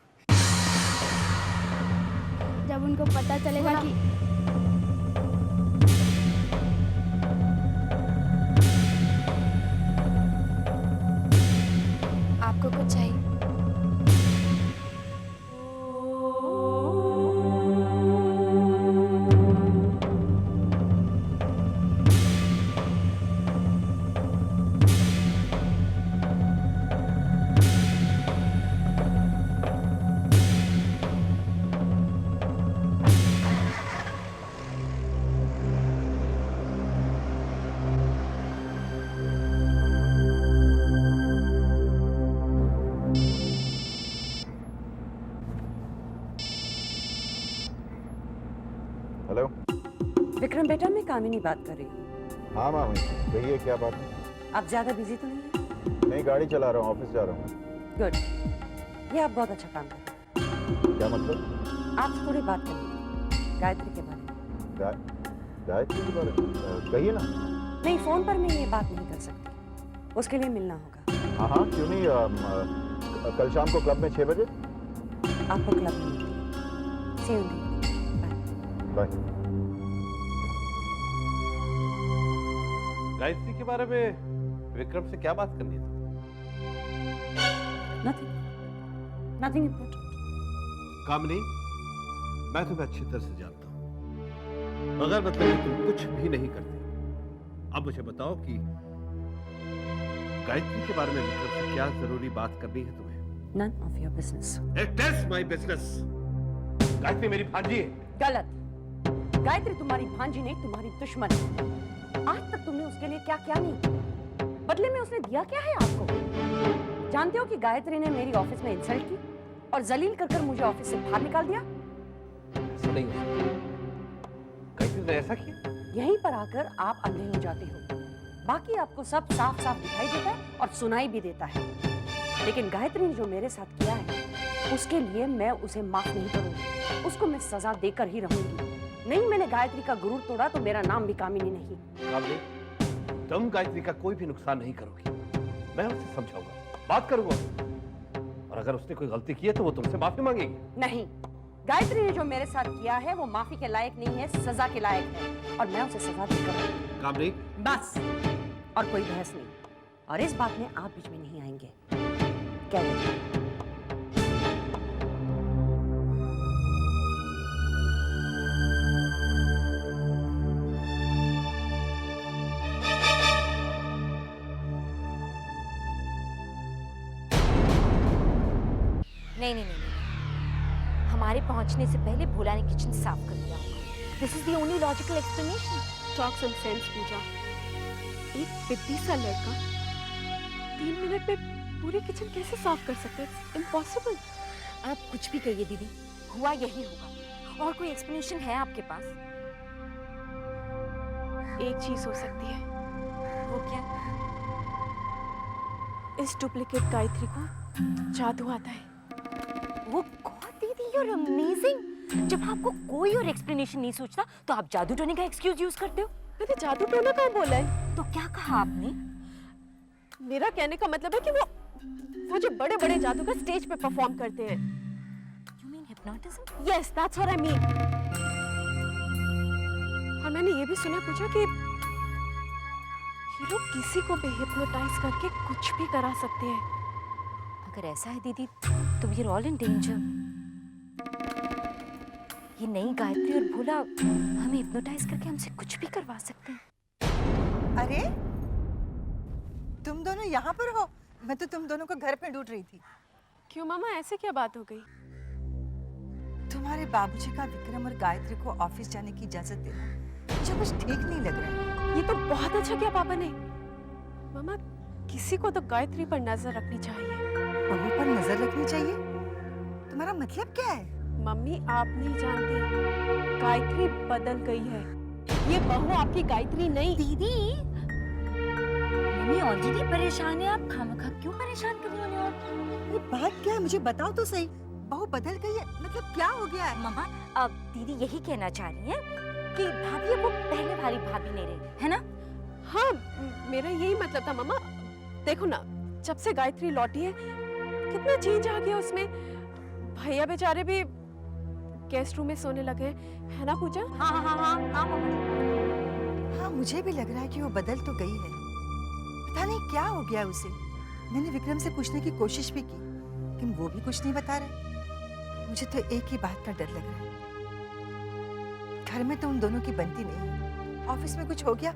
S7: जब उनको पता चलेगा कि
S1: आपको कुछ चाहिए?
S3: हेलो।
S8: विक्रम बेटा, मैं कामिनी बात कर रही हूँ।
S3: हाँ मामी, कहिए क्या बात है?
S8: आप ज्यादा बिजी तो नहीं है?
S3: नहीं, गाड़ी चला रहा हूँ, ऑफिस जा रहा हूँ।
S8: गुड, ये आप बहुत अच्छा काम कर रहे
S3: क्या मतलब?
S8: हैं। आप थोड़ी बात करिए गायत्री के बारे में।
S4: गायत्री के बारे में कहिए ना।
S8: नहीं, फोन पर मैं ये बात नहीं कर सकती, उसके लिए मिलना होगा।
S4: हाँ हाँ, क्यों नहीं। कल शाम को क्लब में 6 बजे।
S8: आपको क्लब में मिलती हूँ। See you in the evening.
S4: Bye.
S12: Gayatri के बारे में विक्रम से क्या बात करनी थी?
S8: Nothing important.
S12: कामनी, मैं तुम्हें अच्छी तरह से जानता हूँ। बगैर मतलब तुम कुछ भी नहीं करते। अब मुझे बताओ कि गायत्री के बारे में विक्रम से क्या जरूरी बात करनी है तुम्हें?
S8: None of your business.
S12: It is my business. Gayatri मेरी भांजी है।
S8: गलत। गायत्री तुम्हारी भांजी नहीं, तुम्हारी दुश्मन है। आज तक तुमने उसके लिए क्या क्या नहीं किया? बदले में उसने दिया क्या है आपको? जानते हो कि गायत्री ने मेरी ऑफिस में इंसल्ट की और जलील कर मुझे ऑफिस से बाहर निकाल दिया?
S12: ऐसा नहीं हो सकता। गायत्री ने ऐसा किया?
S8: यहीं पर आकर आप अंधे हो जाते हो। बाकी आपको सब साफ साफ दिखाई देता है और सुनाई भी देता है। लेकिन गायत्री ने जो मेरे साथ किया है, उसके लिए मैं उसे माफ नहीं करूंगी। उसको मैं सजा देकर ही रहूंगी। नहीं, मैंने गायत्री का गुरूर तोड़ा तो मेरा नाम भी कामिनी नहीं।
S12: कामनी, तुम गायत्री का कोई भी नुकसान नहीं करोगी। मैं उसे समझाऊंगा, बात करूंगा, और अगर उसने कोई गलती की है तो वो तुमसे माफी मांगेगी।
S8: नहीं, गायत्री ने जो मेरे साथ किया है वो माफी के लायक नहीं है, सजा के लायक है, और मैं उसे सजा देकर।
S12: कामनी,
S8: बस, और कोई बहस नहीं। और इस बात में आप बीच में नहीं आएंगे। क्या बोलते?
S6: नहीं नहीं नहीं नहीं, हमारे पहुंचने से पहले भोला ने किचन साफ कर दिया। This is the only logical explanation.
S11: Talk some sense Pooja. एक पिद्दी सा लड़का 3 मिनट में पूरी किचन कैसे साफ कर सकता है? It's impossible.
S6: आप कुछ भी कहिए दीदी, हुआ यही होगा। और कोई एक्सप्लेनेशन है आपके पास?
S11: एक चीज हो सकती है।
S6: वो क्या?
S11: इस डुप्लीकेट गायत्री को जादू आता है।
S6: वो गॉड दीदी, यू आर अमेजिंग। जब आपको कोई और एक्सप्लेनेशन नहीं सोचता तो आप जादू टोने का एक्सक्यूज यूज करते हो।
S11: मैंने जादू टोना कहाँ बोला है?
S6: तो क्या कहा आपने?
S11: मेरा कहने का मतलब है कि वो जो बड़े बड़े जादूगर स्टेज पे परफॉर्म करते हैं।
S6: You mean hypnotism?
S11: Yes, that's what I mean. और मैंने ये भी सुना पूछा कि ये लोग किसी को भी हिप्नोटाइज करके कुछ भी करा सकते हैं।
S6: अगर ऐसा है दीदी तो we are all in danger. ये नई गायत्री और भोला हमें हिप्नोटाइज करके हमसे कुछ भी करवा सकते हैं।
S2: अरे तुम दोनों यहाँ पर हो? मैं तो तुम दोनों को घर पे ढूंढ रही थी।
S11: क्यों मामा, ऐसे क्या बात हो गई?
S2: तुम्हारे बाबूजी का विक्रम और गायत्री को ऑफिस जाने की इजाजत देना मुझे कुछ ठीक नहीं लग रहा है।
S11: ये तो बहुत अच्छा किया पापा ने। मामा, किसी को तो गायत्री पर नजर रखनी चाहिए।
S2: बहू पर नजर रखनी चाहिए? तुम्हारा मतलब क्या है?
S11: मम्मी, आप नहीं जानती, गायत्री बदल गई है। ये बहू आपकी गायत्री नहीं।
S6: दीदी, मम्मी ऑलरेडी परेशान है, आप खामखा क्यों परेशान कर रही हो?
S2: ये बात क्या है, मुझे बताओ तो सही। बहू बदल गई है मतलब क्या हो गया है?
S6: मम्मा, अब दीदी यही कहना चाह रही हैं कि भाभी वो पहले वाली भाभी नहीं रही, है ना?
S11: हाँ, मेरा यही मतलब था मामा। देखो ना, जब से गायत्री लौटी है कितना चेंज आ गया उसमें। भैया बेचारे भी गेस्ट रूम में सोने लगे, है ना पूजा?
S6: हाँ हाँ हाँ हाँ हाँ मम्मा।
S2: हाँ, मुझे भी लग रहा है कि वो बदल तो गई है। पता नहीं क्या हो गया उसे। मैंने विक्रम से पूछने की कोशिश भी की, लेकिन वो भी कुछ नहीं बता रहा। मुझे तो एक ही बात का डर लग रहा है, घर में तो उन दोनों की बनती नहीं। ऑफिस में कुछ हो गया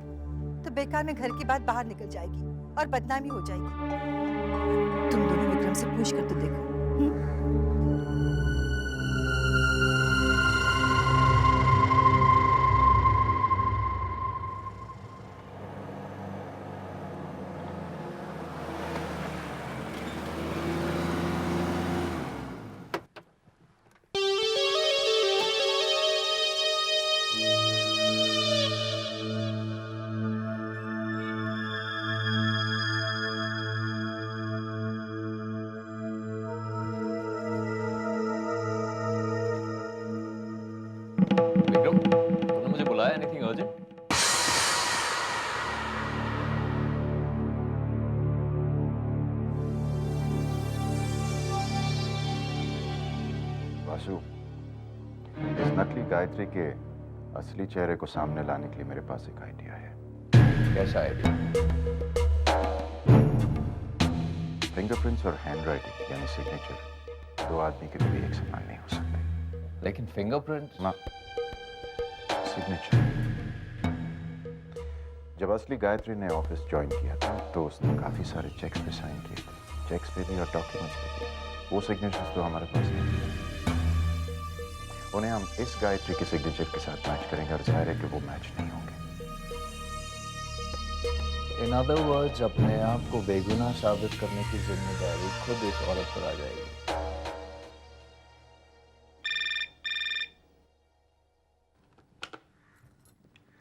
S2: तो बेकार में घर की बात बाहर निकल जाएगी और बदनामी हो जाएगी। तुम दोनों विक्रम से पूछ कर तो देखो।
S3: वासु, इस नकली गायत्री के असली चेहरे को सामने लाने के लिए मेरे पास एक आइडिया है।
S10: कैसा आइडिया?
S3: फिंगरप्रिंट्स और हैंडराइटिंग यानी सिग्नेचर दो आदमी के कभी एक समान नहीं हो सकते।
S10: लेकिन फिंगरप्रिंट
S3: ना, सिग्नेचर। जब असली गायत्री ने ऑफिस ज्वाइन किया था तो उसने काफी सारे चेक्स पे साइन किए थे, चेक्स पे भी और डॉक्यूमेंट्स पे भी। वो सिग्नेचर्स तो हमारे पास नहीं थे। उन्हें हम इस गायत्री के सिग्नेचर के साथ मैच करेंगे और जाहिर है कि वो मैच नहीं होंगे।
S10: इन अदर वर्ड्स, अपने आप को बेगुनाह साबित करने की जिम्मेदारी खुद इस औरत पर आ जाएगी।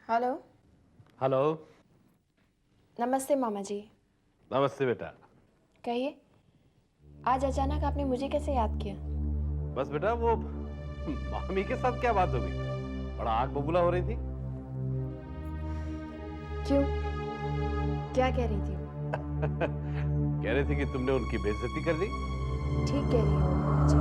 S1: हेलो।
S12: हेलो।
S1: नमस्ते मामा जी।
S12: नमस्ते बेटा।
S1: कहिए, आज अचानक आपने मुझे कैसे याद किया?
S12: बस बेटा वो मामी के साथ क्या बात हो गई? बड़ा आग बबूला हो रही थी।
S1: क्यों? क्या कह रही थी वो?
S12: कह रही थी कि तुमने उनकी बेइज्जती कर दी।
S1: ठीक कह रही हो जी।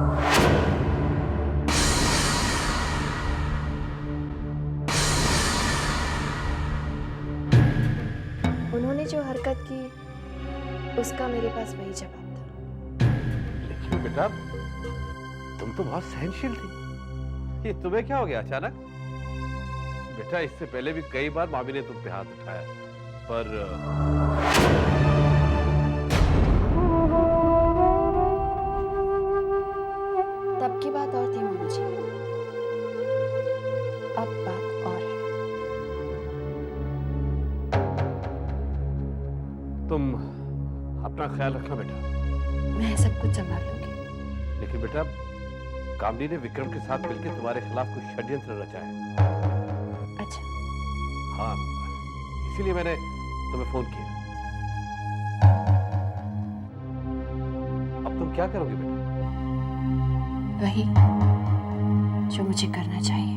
S1: उन्होंने जो हरकत की उसका मेरे पास वही जवाब था।
S12: लेकिन बेटा तुम तो बहुत सहनशील थी, ये तुम्हें क्या हो गया अचानक? बेटा इससे पहले भी कई बार मामी ने तुम पे हाथ उठाया, पर
S1: तब की बात और थी मामा जी, अब बात और है।
S12: तुम अपना ख्याल रखना बेटा।
S1: मैं सब कुछ संभाल लूंगी।
S12: लेकिन बेटा कामनी ने विक्रम के साथ मिलकर तुम्हारे खिलाफ कुछ षड्यंत्र रचा है।
S1: अच्छा।
S12: हाँ, इसीलिए मैंने तुम्हें फोन किया। अब तुम क्या करोगे बेटा?
S1: वही जो मुझे करना चाहिए।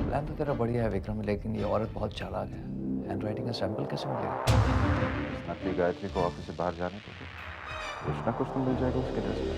S10: प्लान तो तेरा बढ़िया है विक्रम, लेकिन ये औरत बहुत चालाक है। हैंडराइटिंग का सैंपल कैसे मिलेगा?
S3: इस नकली गायत्री को ऑफिस से बाहर जाने दो, कुछ ना कुछ तो मिल जाएगा उसके ड्रेस में।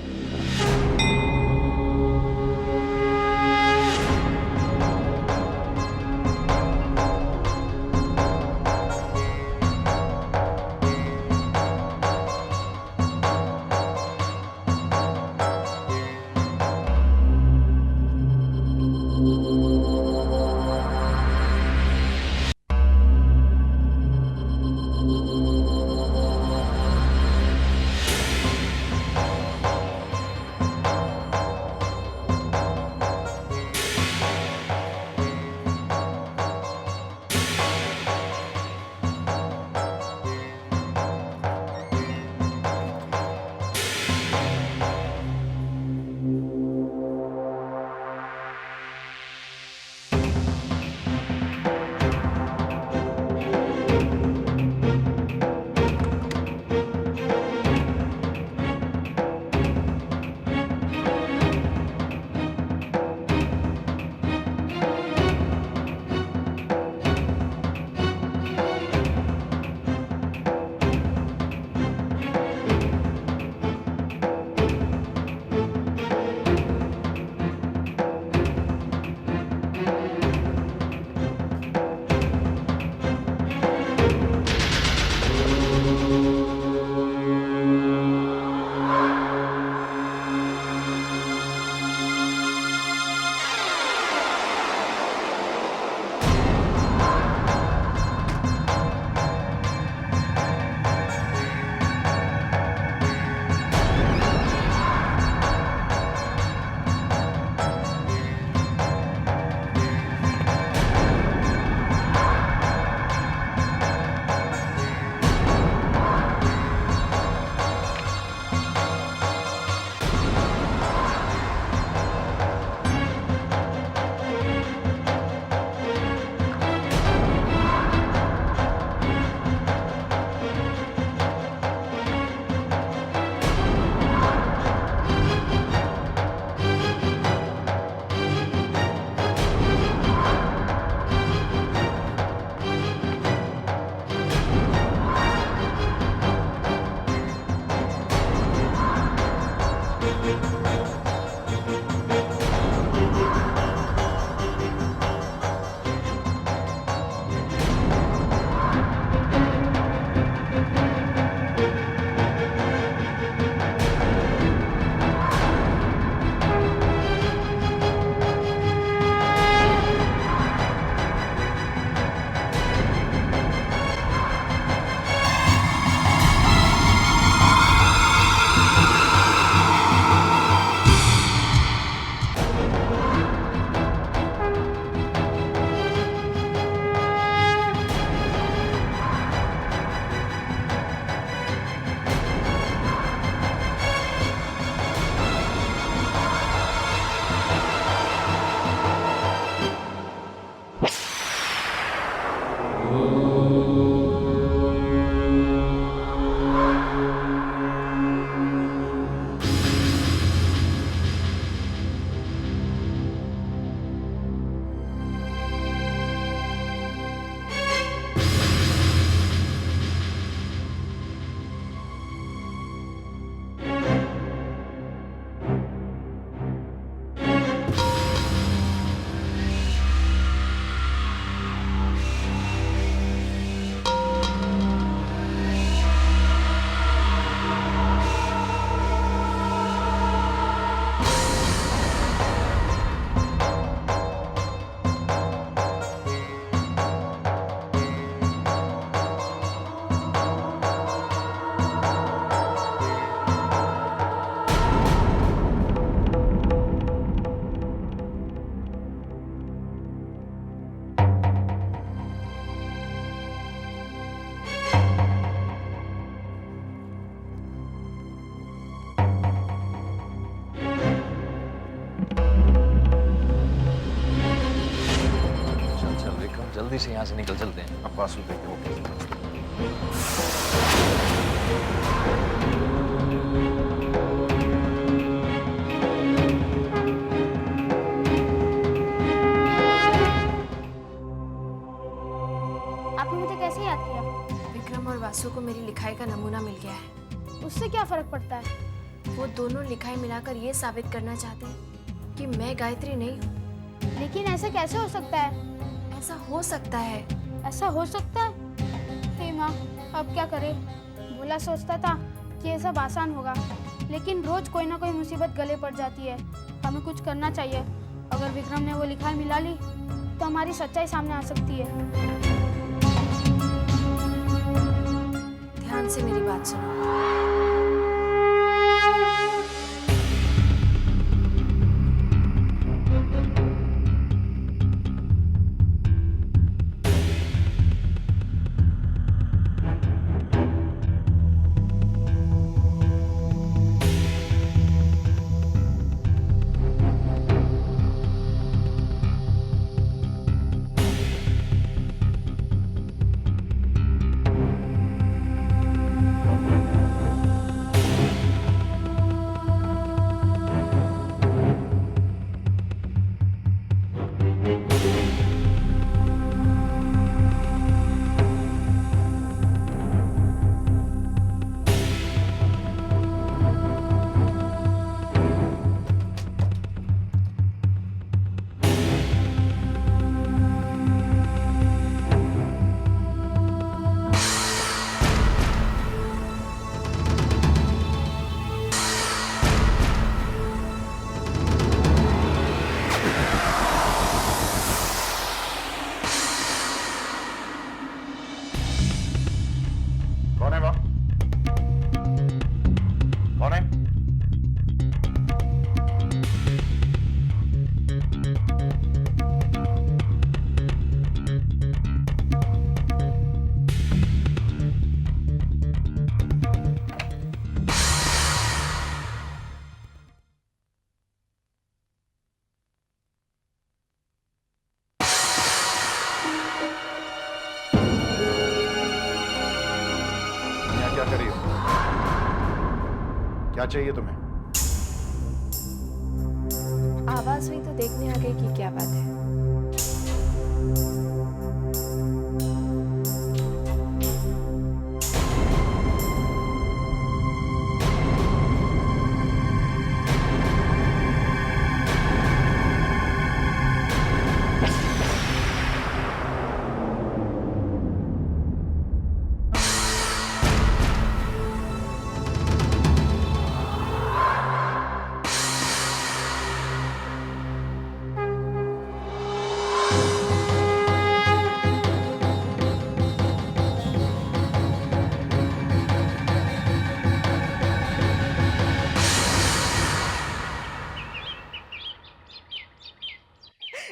S5: जल्दी से यहाँ से निकल चलते हैं।
S3: अब वासु देखते वो कैसे बचता है।
S7: आपने मुझे कैसे याद किया?
S1: विक्रम और वासु को मेरी लिखाई का नमूना मिल गया है।
S7: उससे क्या फर्क पड़ता है?
S1: वो दोनों लिखाई मिलाकर ये साबित करना चाहते हैं कि मैं गायत्री नहीं हूँ।
S7: लेकिन ऐसा कैसे हो सकता है?
S1: ऐसा हो सकता है।
S7: ऐसा हो सकता है? हे माँ, अब क्या करें? भोला सोचता था कि ये सब आसान होगा, लेकिन रोज कोई ना कोई मुसीबत गले पड़ जाती है। हमें कुछ करना चाहिए। अगर विक्रम ने वो लिखाई मिला ली तो हमारी सच्चाई सामने आ सकती है।
S1: ध्यान से मेरी बात सुनो।
S3: कौन है वहाँ? कौन है? यहाँ क्या कर रही हो? क्या चाहिए तुम्हें?
S1: आवाज हुई तो देखने आ गई कि क्या बात है।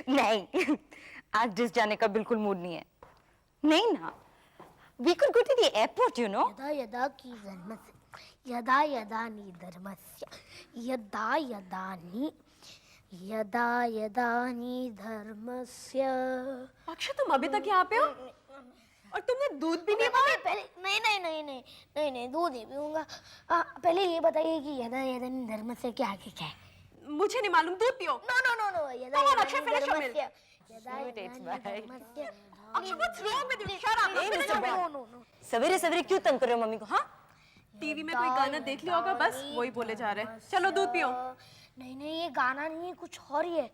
S6: नहीं, आज डिस जाने का बिल्कुल मूड नहीं है। नहीं ना, we could go to the airport, you know.
S7: यदा यदा की धर्मस्य यदा यदा नि धर्मस्य यदा यदा नि धर्मस्य।
S11: अक्षय, तुम अभी तक यहाँ पे हो और तुमने दूध भी नहीं पिया?
S7: पहले नहीं, दूध नहीं पीऊंगा। पहले ये बताइए कि यदा यदा नि धर्मस्य के आगे क्या है?
S11: मुझे नहीं मालूम, दूध पियो।
S7: नो यदा
S11: Come on,
S7: यदा
S11: Akshay,
S7: नि
S11: finish your
S7: धर्मस्य
S11: milk.
S7: यदा यदा नि धर्मस्य।
S11: Akshay, what's wrong with you? Shut up. Finish your milk.
S7: No
S6: सवेरे सवेरे क्यों तंग कर रहे हो मम्मी को? हाँ,
S11: टीवी में कोई गाना देख लिया होगा, बस वही बोले जा रहे हैं। चलो दूध पियो।
S7: नहीं, ये गाना नहीं है, कुछ और ही है।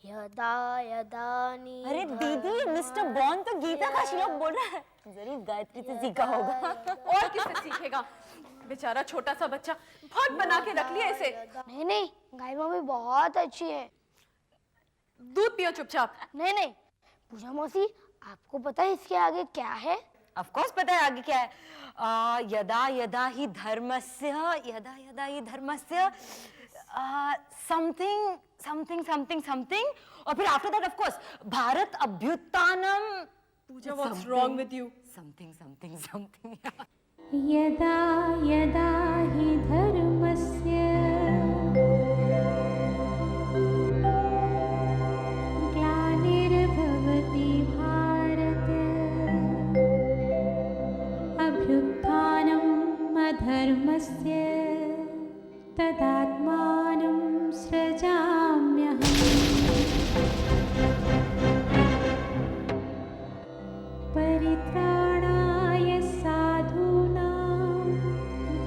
S7: यदा यदा नि
S6: अरे दीदी, मिस्टर बॉन्ड तो गीता का श्लोक बोल रहा है। जरूर गायत्री से सीखा होगा।
S11: और किससे सीखेगा? बेचारा छोटा सा बच्चा, बहुत बना के रख लिया इसे।
S7: नहीं, गाय मम्मी बहुत अच्छी है।
S11: दूध पियो चुपचाप।
S7: नहीं, पूजा मौसी, आपको पता है इसके आगे क्या है?
S6: ऑफ कोर्स पता है आगे क्या है। यदा यदा ही धर्मस्य समथिंग और फिर after that of course Bharat अभ्युत्थानम।
S11: Pooja, what's wrong with you?
S6: Something
S7: यदा यदा हि धर्मस्य ग्लानिर्भवति भारत
S13: धर्मस्य तदात्मानं सृजाम्यहम् परित्राणाय साधूनां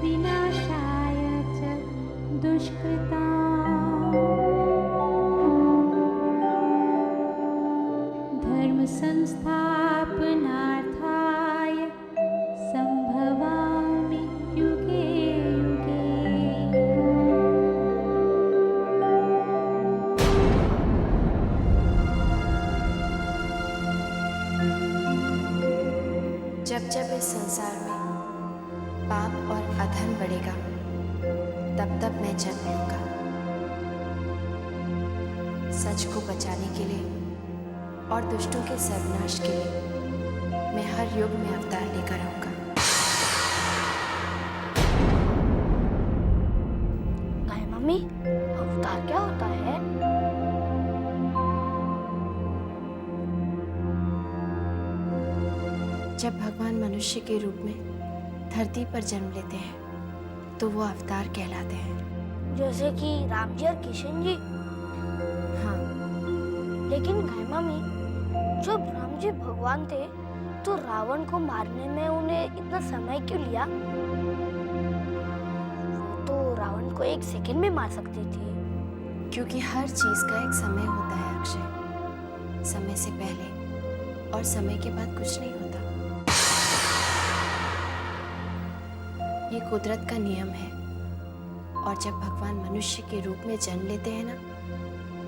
S13: विनाशाय च दुष्कृताम् धर्म संस्थापनार्थाय संभवामि युगे युगे।
S1: जब जब इस संसार में पाप और अधर्म बढ़ेगा, तब तब मैं जन्म लूंगा। सच को बचाने के लिए और दुष्टों के सर्वनाश के लिए मैं हर युग में अवतार लेकर आऊंगा।
S7: गाय मम्मी, अवतार क्या होता है?
S1: जब भगवान मनुष्य के रूप में धरती पर जन्म लेते हैं तो वो अवतार कहलाते हैं।
S7: जैसे कि राम जी और किशन जी।
S1: हाँ,
S7: लेकिन गाय मम्मी, जब राम जी भगवान थे तो रावण को मारने में उन्हें इतना समय क्यों लिया? वो तो रावण को 1 सेकंड में मार सकते थे।
S1: क्योंकि हर चीज का एक समय होता है अक्षय। समय से पहले और समय के बाद कुछ नहीं होता। ये कुदरत का नियम है। और जब भगवान मनुष्य के रूप में जन्म लेते हैं ना,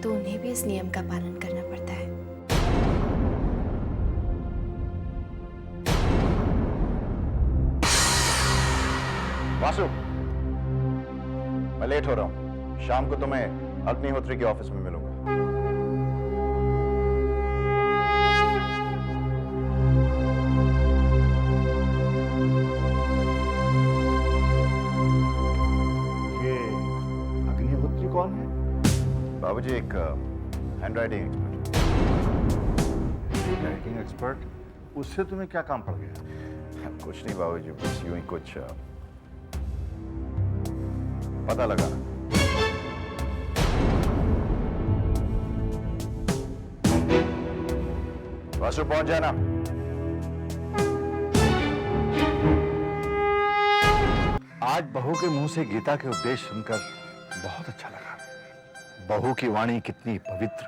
S1: तो उन्हें भी इस नियम का पालन करना पड़ता है।
S3: वासु, मैं लेट हो रहा हूँ। शाम को तुम्हें अग्निहोत्री के ऑफिस में मिलूंगा। ये अग्निहोत्री कौन है? बाबूजी, एक हैंडराइटिंग एक्सपर्ट। उससे तुम्हें क्या काम पड़ गया? कुछ नहीं बाबूजी, बस यूं ही कुछ पता लगा। वासु, पहुंच जाना। आज बहू के मुंह से गीता के उपदेश सुनकर बहुत अच्छा लगा। बहू की वाणी कितनी पवित्र,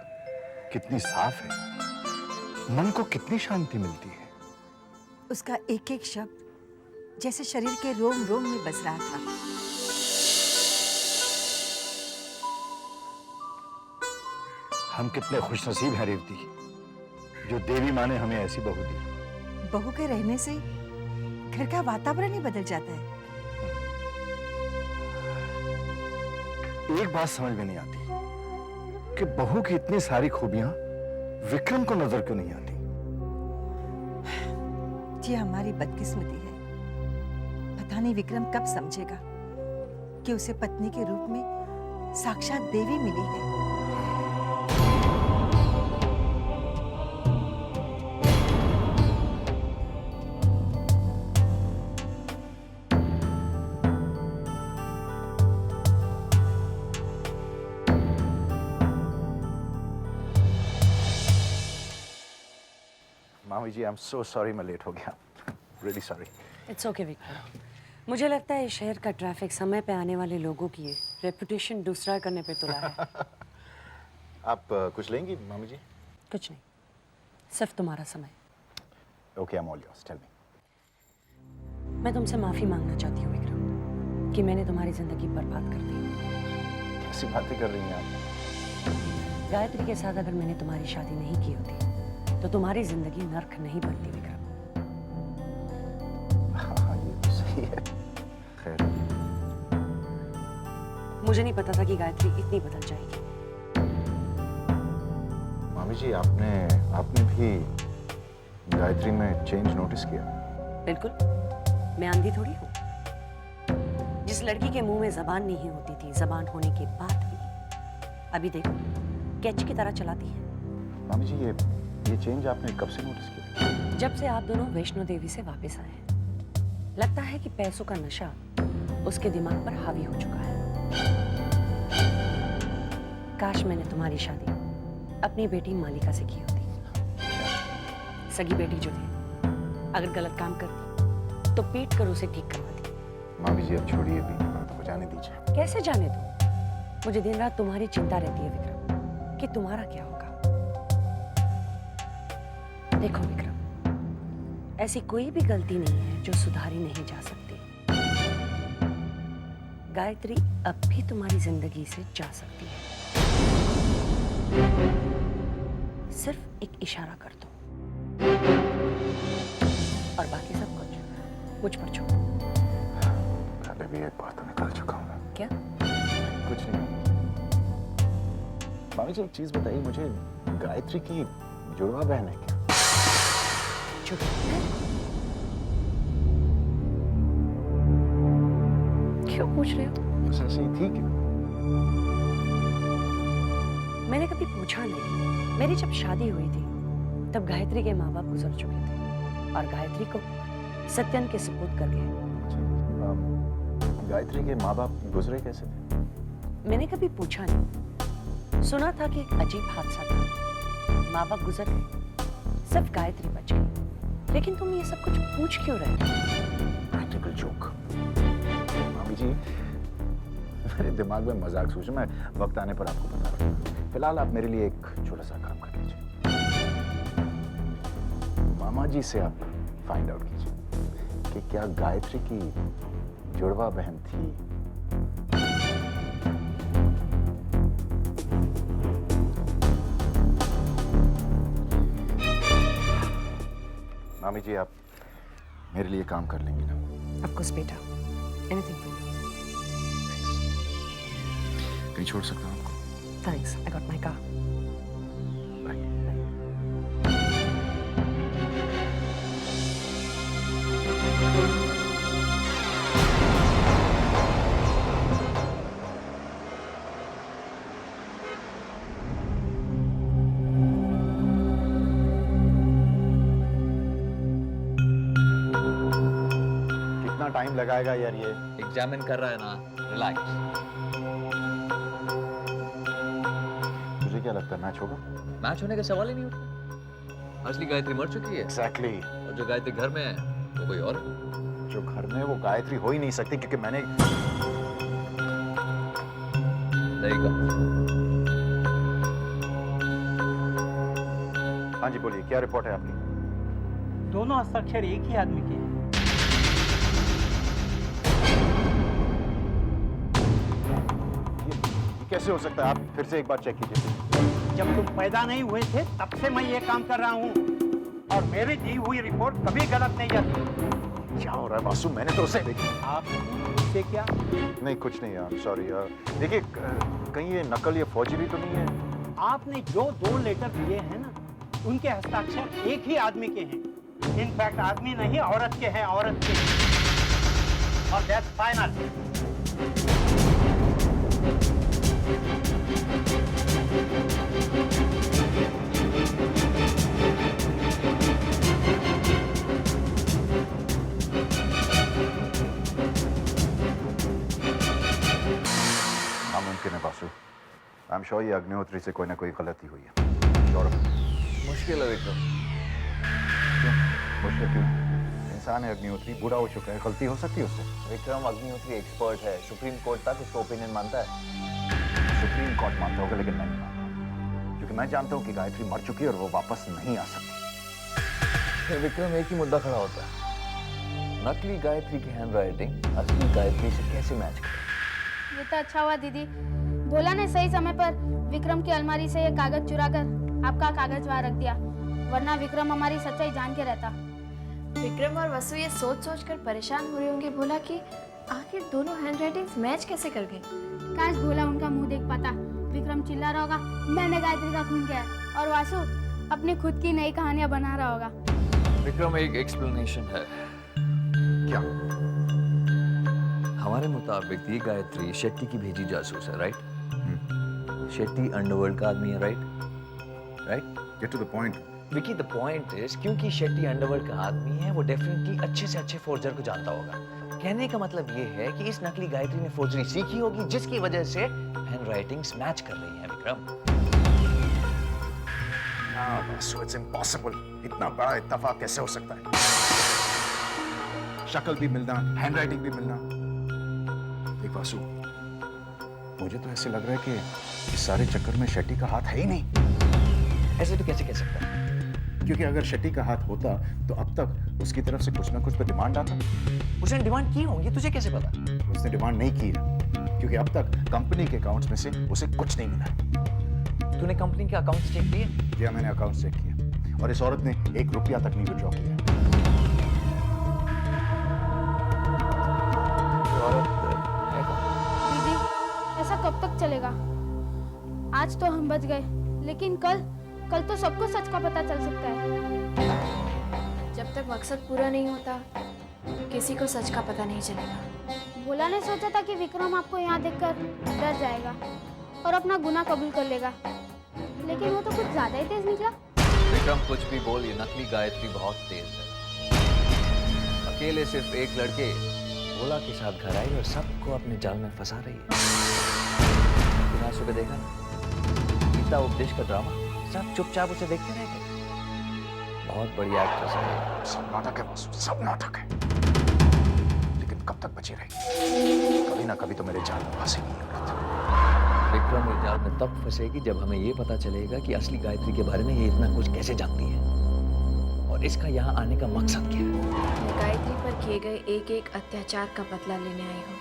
S3: कितनी साफ है। मन को कितनी शांति मिलती है।
S2: उसका एक एक शब्द जैसे शरीर के रोम रोम में बस रहा था।
S3: हम कितने खुशनसीब हैं रेवती, जो देवी माँ ने हमें ऐसी बहू दी।
S2: बहू के रहने से घर का वातावरण ही बदल जाता है।
S3: एक बात समझ में नहीं आती कि बहू की इतनी सारी खूबियां विक्रम को नजर क्यों नहीं आती।
S2: ये हमारी बदकिस्मती है। पता नहीं विक्रम कब समझेगा कि उसे पत्नी के रूप में साक्षात देवी मिली है।
S3: मामी जी, आई एम सो सॉरी, मैं लेट हो गया। Really sorry.
S8: It's okay Vikram. मुझे लगता है इस शहर का ट्रैफिक समय पे आने वाले लोगों की रेपुटेशन दूसरा करने पे तुला है।
S3: आप कुछ लेंगी मामी जी?
S8: कुछ नहीं, सिर्फ तुम्हारा समय।
S3: Okay, I am all yours, tell me.
S8: मैं तुमसे माफी मांगना चाहती हूँ विक्रम कि मैंने तुम्हारी जिंदगी बर्बाद कर दी।
S3: कैसी बातें कर रही हैं आप?
S8: गायत्री के साथ अगर मैंने तुम्हारी शादी नहीं की होती तो तुम्हारी जिंदगी नर्क नहीं बनती विक्रम।
S3: हाँ, ये तो सही है। खैर,
S8: मुझे नहीं पता था कि गायत्री इतनी बदल जाएगी।
S3: मामी जी, आपने भी गायत्री में चेंज नोटिस किया?
S8: बिल्कुल, मैं अंधी थोड़ी हूँ। जिस लड़की के मुंह में जबान नहीं होती थी, जबान होने के बाद भी अभी देखो कैच की तरह चलाती है।
S3: मामी जी, ये चेंज आपने कब से नोटिस किया?
S8: जब से आप दोनों वैष्णो देवी से वापस आए हैं। लगता है कि पैसों का नशा उसके दिमाग पर हावी हो चुका है। काश मैंने तुम्हारी शादी अपनी बेटी मालिका से की होती। सगी बेटी जो थी, अगर गलत काम करती तो पीट कर उसे ठीक करवाती।
S3: मामी जी अब छोड़िए भी, बात को जाने दीजिए।
S8: कैसे जाने दो? मुझे दिन रात तुम्हारी चिंता रहती है विक्रम, कि तुम्हारा क्या होगा। देखो विक्रम, ऐसी कोई भी गलती नहीं है जो सुधारी नहीं जा सकती। गायत्री अब भी तुम्हारी जिंदगी से जा सकती है। सिर्फ एक इशारा कर दो और बाकी सब कुछ मुझ पर छोड़ो।
S3: पहले भी एक बार तो निकल चुका हूँ।
S8: क्या?
S3: कुछ नहीं। मामी जी एक चीज बताइए मुझे, गायत्री की जुड़वा बहन है क्या?
S8: क्यों पूछ रहे हो?
S3: बस ऐसे ही थी क्या?
S8: मैंने कभी पूछा नहीं। मेरी जब शादी हुई थी तब गायत्री के माँ बाप गुजर चुके थे और गायत्री को सत्यन के सुपुर्द कर गए।
S3: गायत्री के माँ बाप गुजरे कैसे थे?
S8: मैंने कभी पूछा नहीं। सुना था कि एक अजीब हादसा था, माँ बाप गुजर गए, सिर्फ गायत्री बच गई। लेकिन तुम ये सब कुछ पूछ क्यों रहे हो?
S3: Practical joke. मामी जी मेरे दिमाग में मजाक सोचो, मैं वक्त आने पर आपको बता रहा हूँ। फिलहाल आप मेरे लिए एक छोटा सा काम कर लीजिए। मामा जी से आप फाइंड आउट कीजिए कि क्या गायत्री की जुड़वा बहन थी। मामी जी आप मेरे लिए काम कर लेंगे ना?
S8: Of course, बेटा। Anything for you.
S3: कहीं छोड़ सकता हूँ आपको?
S8: Thanks. I got my car.
S3: कितना टाइम लगाएगा यार ये?
S5: एग्जामिन कर रहा है ना, रिलैक्स।
S3: मुझे क्या लगता है मैच होगा?
S5: मैच होने का सवाल ही नहीं उठा। असली गायत्री मर चुकी है।
S3: एग्जैक्टली।
S5: और जो गायत्री घर में है वो कोई और है।
S3: जो घर में वो गायत्री हो ही नहीं सकती क्योंकि मैंने हाँ जी बोलिए, क्या रिपोर्ट है आपकी?
S14: दोनों हस्ताक्षर एक ही आदमी के हैं।
S3: ये कैसे हो सकता है? आप फिर से एक बार चेक कीजिए।
S14: जब तुम पैदा नहीं हुए थे तब से मैं ये काम कर रहा हूँ और मेरी दी हुई रिपोर्ट कभी गलत नहीं जाती।
S3: क्या हो रहा है वासु? मैंने तो उसे
S14: आप उससे क्या?
S3: नहीं कुछ नहीं यार, सॉरी यार। देखिए कहीं ये नकल या फौजरी तो नहीं है?
S14: आपने जो 2 लेटर दिए हैं ना, उनके हस्ताक्षर एक ही आदमी के हैं। इनफैक्ट आदमी नहीं, औरत के हैं, औरत के। और दैट्स फाइनल।
S3: नामुमकिन है वासु। आई एम श्योर ये अग्निहोत्री से कोई ना कोई गलती हुई है।
S5: मुश्किल है विक्रम।
S3: क्यों मुश्किल क्यों? इंसान है अग्निहोत्री, बूढ़ा हो चुका है, गलती हो सकती है उससे।
S10: विक्रम अग्निहोत्री एक्सपर्ट है, सुप्रीम कोर्ट तक उसका ओपिनियन मानता है।
S3: सुप्रीम कोर्ट मानता होगा लेकिन मैं नहीं मानता, क्योंकि मैं जानता हूँ कि गायत्री मर चुकी है और वो वापस नहीं आ सकती।
S5: विक्रम एक ही मुद्दा खड़ा होता है, नकली गायत्री की हैंडराइटिंग असली गायत्री से कैसे मैच करे।
S7: ये तो अच्छा हुआ दीदी, बोला ने सही समय पर विक्रम की अलमारी से ये कागज चुराकर आपका कागज वहाँ रख दिया, वरना विक्रम हमारी सच्चाई जान के रहता।
S1: विक्रम और वसु ये सोच सोच कर परेशान हो रहे होंगे भोला कि आखिर दोनों हैंडराइटिंग्स मैच कैसे कर गई।
S7: काश भोला उनका मुंह देख पाता। विक्रम चिल्ला रहा होगा मैंने गायत्री का खून किया, और वासु अपनी खुद की नई कहानियां बना रहा होगा।
S5: विक्रम एक एक्सप्लेनेशन है।
S3: क्या?
S5: हमारे मुताबिक ये गायत्री शेट्टी की भेजी जासूस है, राइट? शेट्टी अंडरवर्ल्ड का आदमी है, right?
S3: Get to the point.
S5: Vicky, the point is क्योंकि शेट्टी अंडरवर्ल्ड का आदमी है, वो डेफिनेटली अच्छे से अच्छे फोर्जर को जानता होगा। कहने का मतलब ये है कि इस नकली गायत्री ने फोर्जरी सीखी होगी, जिसकी वजह से हैंडराइटिंग्स मैच कर रही हैं विक्रम।
S3: It's impossible. इतना बड़ा इत्तेफाक कैसे हो सकता है? शक्ल भी मिलना, हैंडराइटिंग भी मिलना। देख वासु, मुझे तो ऐसे लग रहा है कि इस सारे चक्कर में शेट्टी का हाथ है ही नहीं।
S5: ऐसे तो कैसे कह सकता है?
S3: क्योंकि अगर शेट्टी का हाथ होता तो अब तक उसकी तरफ से कुछ ना कुछ तो डिमांड आता।
S5: उसने डिमांड की होंगी, तुझे कैसे पता?
S3: उसने डिमांड नहीं की है, क्योंकि अब तक कंपनी के अकाउंट्स में से उसे कुछ नहीं मिला।
S5: तूने कंपनी के अकाउंट्स चेक किए?
S3: जी हाँ, मैंने अकाउंट चेक किया और इस औरत ने 1 रुपया तक नहीं विड्रॉ किया।
S7: दीदी, ऐसा कब तक चलेगा? आज तो हम बच गए, लेकिन कल तो सबको सच का पता चल सकता है।
S1: जब तक मकसद पूरा नहीं होता किसी को सच का पता नहीं चलेगा।
S7: भोला ने सोचा था कि विक्रम आपको यहाँ देखकर डर जाएगा और अपना गुनाह कबूल कर लेगा, लेकिन वो तो कुछ ज्यादा ही तेज निकला।
S5: विक्रम कुछ भी बोल, ये नकली गायत्री बहुत तेज है। अकेले सिर्फ एक लड़के भोला के साथ घर आई और सबको अपने जाल में फंसा रही है। बिना सुबह देखा ना गीता उपदेश का ड्रामा, सब चुपचाप उसे देखते रह गए। बहुत बड़ी एक्ट्रेस है।
S3: सब नाटक है वासु, सब नाटक है। लेकिन कब तक बची रहेगी? कभी ना कभी तो मेरे जाल में फंसेगी औरत।
S5: विक्रम इस जाल में तब फंसेगी जब हमें ये पता चलेगा कि असली गायत्री के बारे में ये इतना कुछ कैसे जानती है और इसका यहाँ आने का मकसद क्या है।
S1: मैं गायत्री पर किए गए एक अत्याचार का बदला लेने आई हूँ,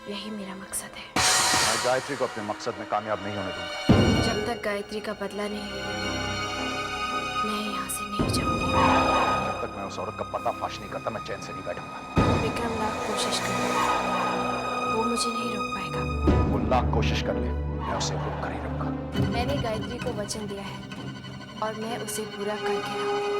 S1: यही मेरा मकसद है।
S3: मैं गायत्री को अपने मकसद में कामयाब नहीं होने दूंगा।
S1: जब तक गायत्री का बदला नहीं लेती मैं यहाँ से नहीं जाऊंगी।
S3: जब तक मैं उस औरत का पर्दाफाश नहीं करता मैं चैन से नहीं बैठूंगा।
S1: विक्रम लाख कोशिश कर, वो मुझे नहीं रोक पाएगा।
S3: वो लाख कोशिश कर ले, मैं उसे रोक कर ही रहूंगा।
S1: मैंने गायत्री को वचन दिया है और मैं उसे पूरा करके रहूंगी।